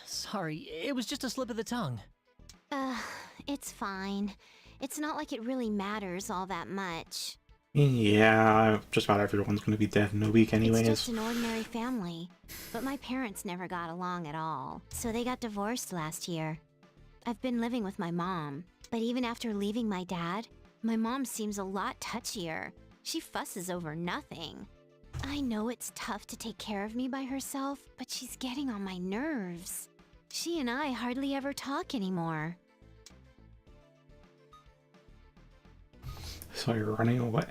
Sorry, it was just a slip of the tongue. It's fine. It's not like it really matters all that much. Yeah, just about everyone's going to be dead in a week anyways. It's just an ordinary family. But my parents never got along at all, so they got divorced last year. I've been living with my mom, but even after leaving my dad, my mom seems a lot touchier. She fusses over nothing. I know it's tough to take care of me by herself, but she's getting on my nerves. She and I hardly ever talk anymore. So you're running away?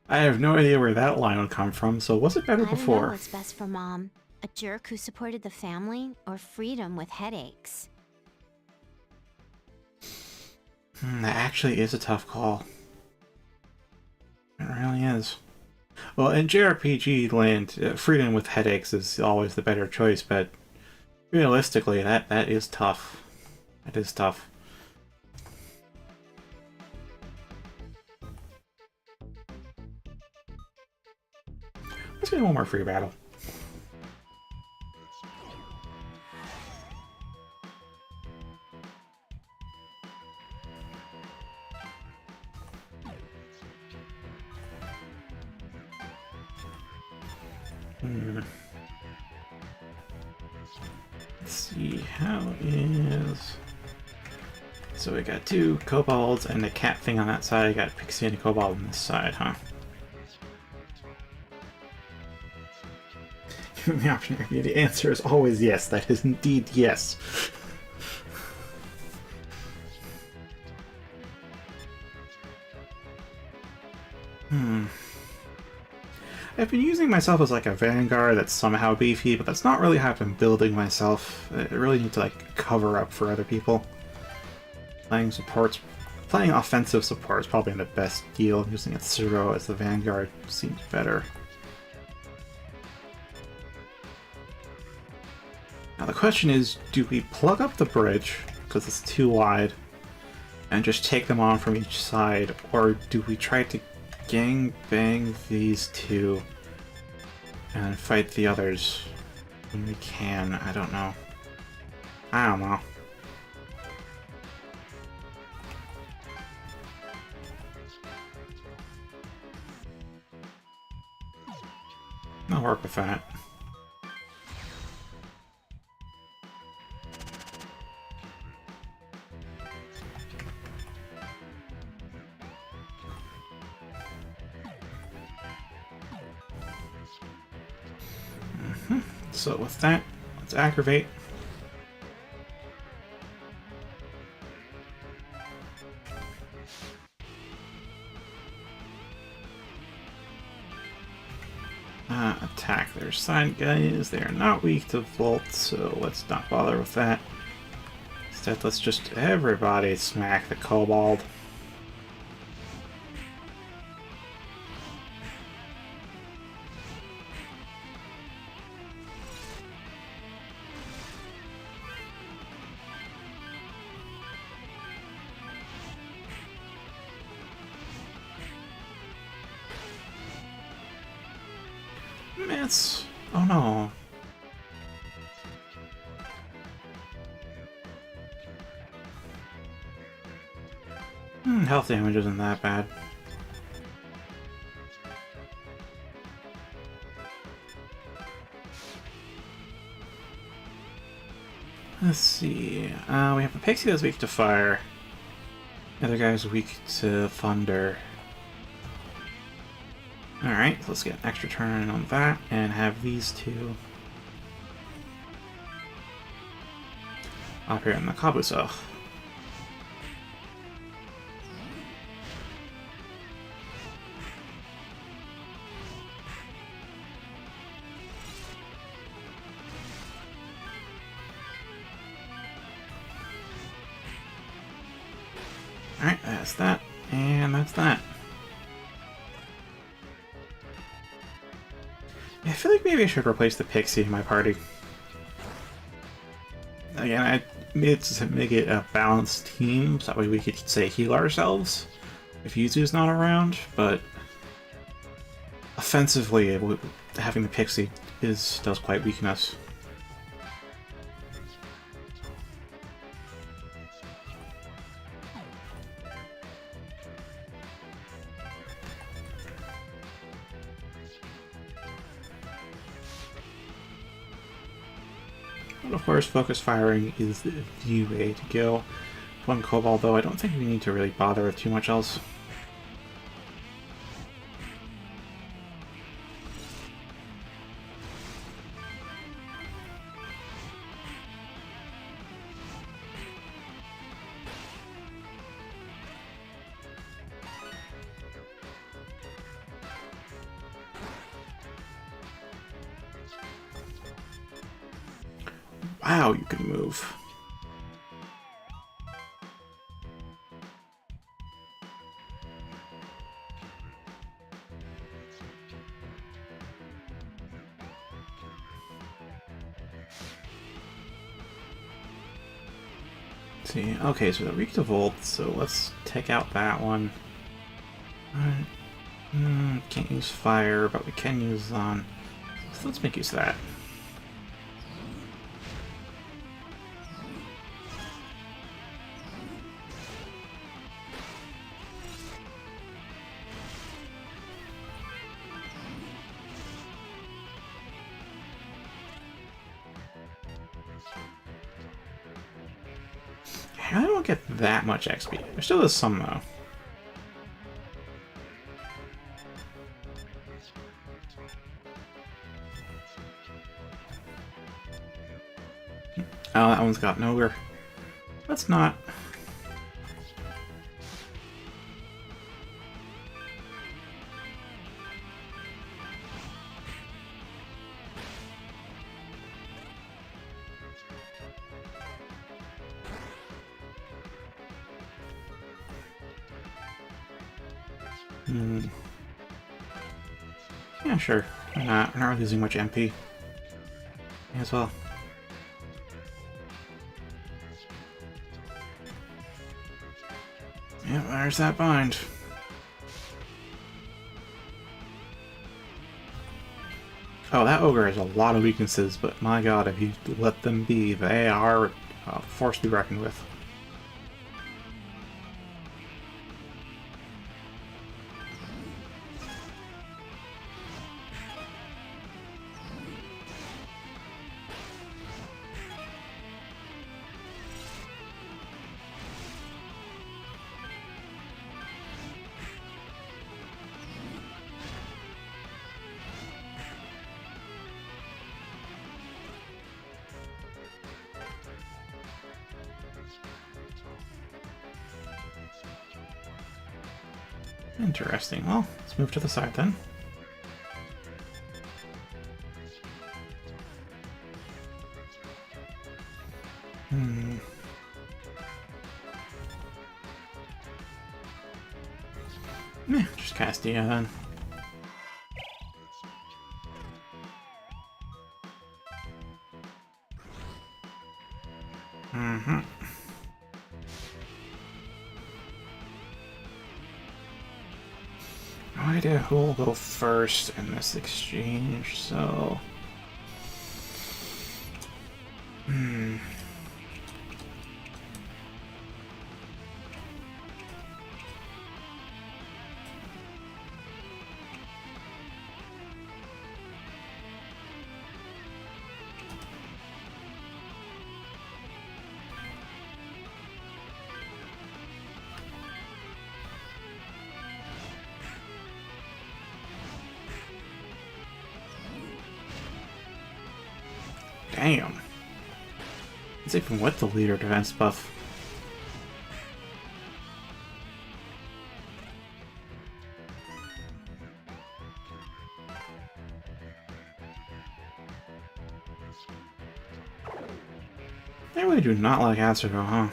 I have no idea where that line would come from, so was it better before? I don't know what's best for Mom. A jerk who supported the family, or freedom with headaches? That actually is a tough call. It really is. Well, in JRPG land, freedom with headaches is always the better choice, but realistically, that is tough. That is tough. Let's get one more free battle. Let's see how is. So we got 2 kobolds and a cat thing on that side. I got a pixie and a kobold on this side, huh? Given the option, the answer is always yes. That is indeed yes. I've been using myself as like a vanguard that's somehow beefy, but that's not really how I've been building myself. I really need to like cover up for other people. Playing support's playing offensive support is probably the best deal. Using Atsuro as the Vanguard seems better. Now the question is, do we plug up the bridge, because it's too wide, and just take them on from each side, or do we try to gang bang these two and fight the others when we can? I don't know. I don't know. I'll work with that. So with that, let's aggravate. Attack their side guys. They are not weak to Volt, so let's not bother with that. Instead, let's just everybody smack the Kobold. Miss! Oh no. Health damage isn't that bad. Let's see. We have a Pixie that's weak to fire. The other guy's weak to thunder. Alright, so let's get an extra turn on that and have these two up here in the Kabuso. Alright, that's that, and that's that. I feel like maybe I should replace the Pixie in my party. Again, I made it to make it a balanced team, so that way we could, say, heal ourselves if Yuzu's not around, but offensively, having the Pixie does quite weaken us. But of course, focus firing is the way to go. One Kobold, though, I don't think we need to really bother with too much else. Wow, you can move. Let's see, okay, so they're weak to Volt, so let's take out that one. Can't use fire, but we can use on. So let's make use of that. I don't get that much XP. There still is some, though. Oh, that one's got nowhere. Let's not. Hmm. Yeah, sure. We're not losing much MP. May as well. Yeah, there's that bind. Oh, that ogre has a lot of weaknesses, but my god, if you let them be, they are a force to be reckoned with. Interesting. Well, let's move to the side then. Just Castia then. No idea who will go first in this exchange, so... Damn. It's even with the leader defense buff. They really do not like Acergo, huh?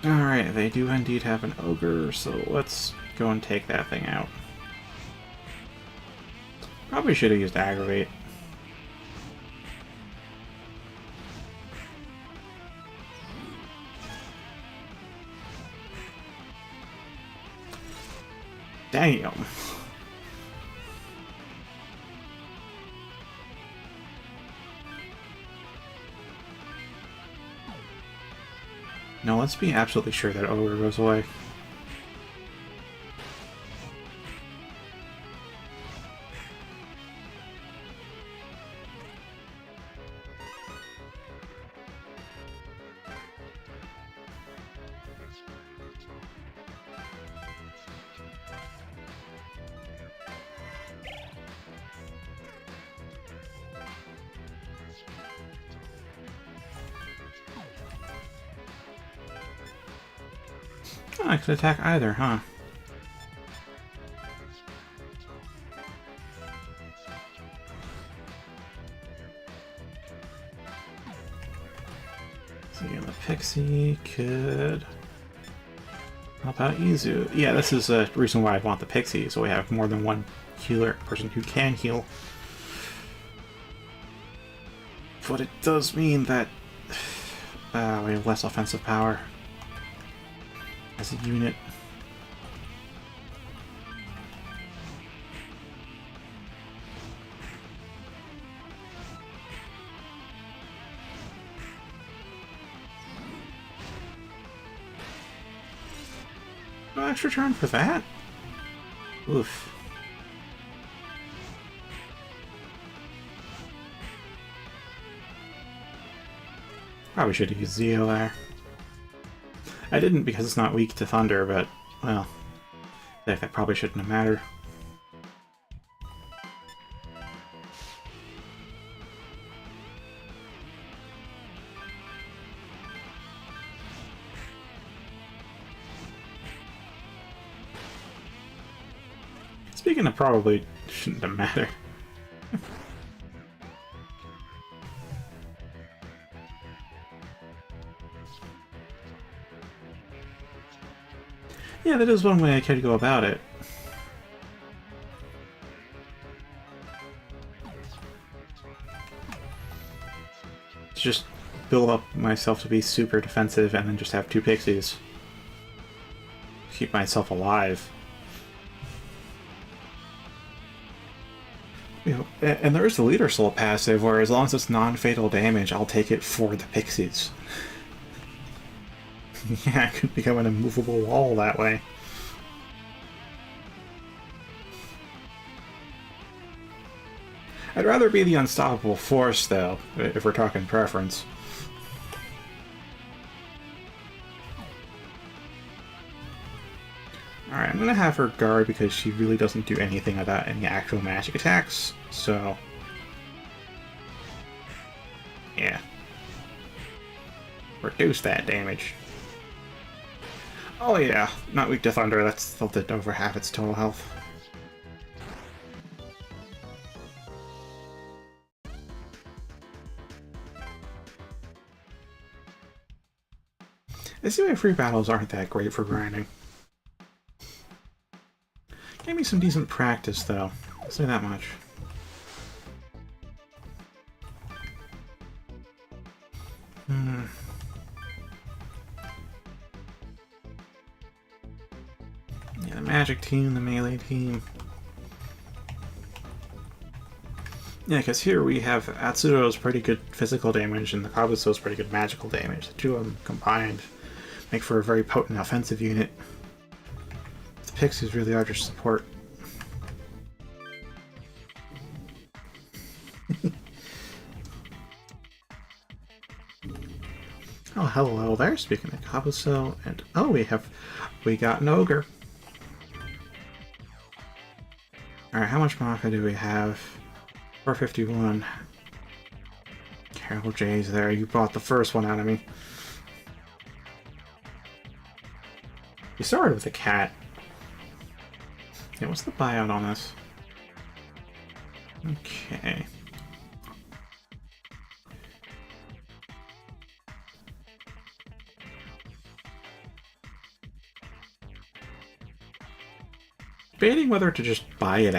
Alright, they do indeed have an ogre, so let's go and take that thing out. Probably should have used Aggravate. Damn. No, let's be absolutely sure that ogre goes away. Oh, I could attack either, huh? So again, the Pixie could help out Izu. Yeah, this is a reason why I want the Pixie, so we have more than one healer person who can heal. But it does mean that we have less offensive power as a unit. No extra turn for that? Oof. Probably should have used Zeo there. I didn't because it's not weak to Thunder, but, well, I think that probably shouldn't have mattered. Speaking of probably shouldn't have mattered. Yeah, that is one way I could go about it. Just build up myself to be super defensive and then just have 2 pixies. Keep myself alive. You know, and there is the Leader Soul passive where as long as it's non-fatal damage, I'll take it for the pixies. Yeah, I could become an immovable wall that way. I'd rather be the unstoppable force, though, if we're talking preference. Alright, I'm gonna have her guard because she really doesn't do anything about any actual magic attacks, so... yeah. Reduce that damage. Oh yeah, not weak to thunder, that's still did over half its total health. I see why free battles aren't that great for grinding. Gave me some decent practice, though. I'll say that much. Yeah, the magic team, the melee team. Yeah, because here we have Atsuro's pretty good physical damage and the Kabuto's pretty good magical damage. The two of them combined make for a very potent offensive unit. The Pixies really are just support. Oh, hello there, speaking of Kabuto, and oh, we got an Ogre. Alright, how much Maka do we have? 451. Carol J's there, you bought the first one out of me. You started with a cat. Yeah, what's the buyout on this? Okay. Debating whether to just buy it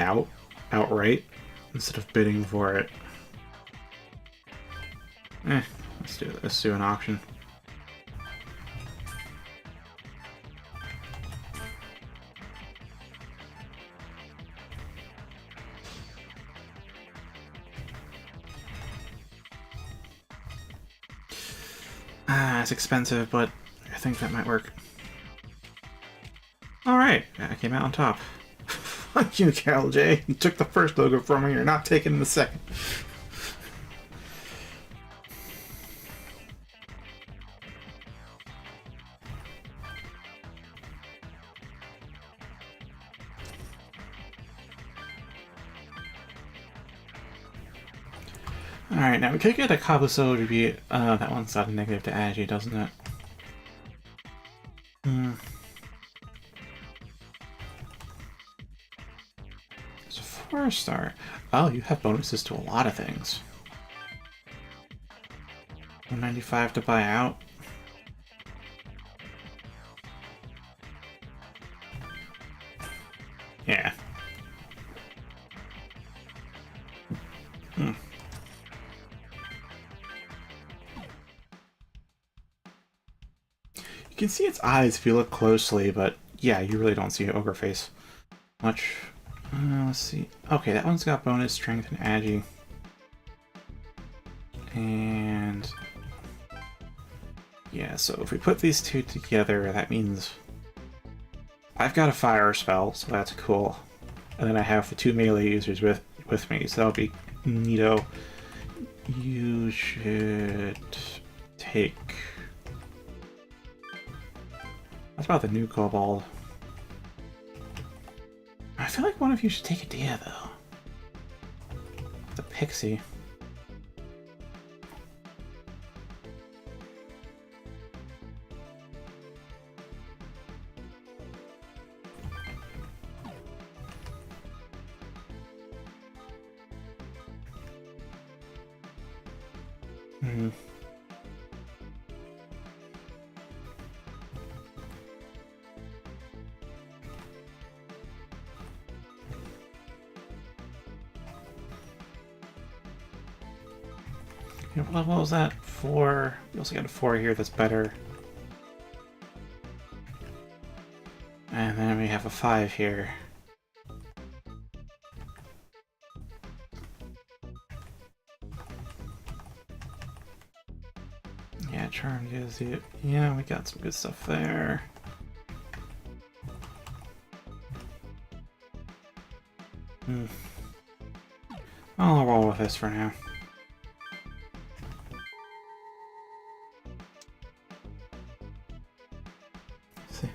outright instead of bidding for it. Let's do this. Let's do an auction. It's expensive, but I think that might work. Alright, I came out on top. Fuck you, Carol J. You took the first logo from me, you're not taking the second. Alright, now we could get a Kabuto to be... that one's got a negative to Agi, doesn't it? It's a 4-star. Oh, you have bonuses to a lot of things. 195 to buy out. Yeah. You can see its eyes if you look closely, but yeah, you really don't see Ogre Face much. Let's see. Okay, that one's got bonus strength and agi. And yeah, so if we put these two together, that means I've got a fire spell, so that's cool. And then I have the 2 melee users with me, so that'll be neato. You should take... What about the new Kobold? I feel like one of you should take a Dia, though. The Pixie. Hmm. What was that? 4. We also got a 4 here that's better. And then we have a 5 here. Yeah, charm gives you... Yeah, we got some good stuff there. I'll roll with this for now. See.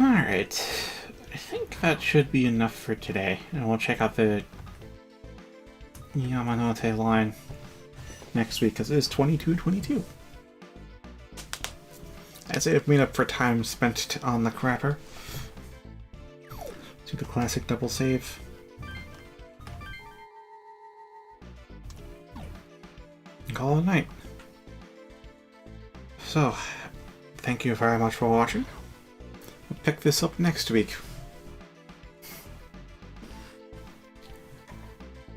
Alright, I think that should be enough for today, and we'll check out the Yamanote line next week, because it is 22-22. I'd say I've made up for time spent on the crapper. Do the classic double save. And call it a night. So, thank you very much for watching. We'll pick this up next week.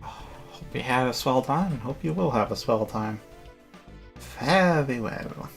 Hope you had a swell time, and hope you will have a swell time. Fare thee well.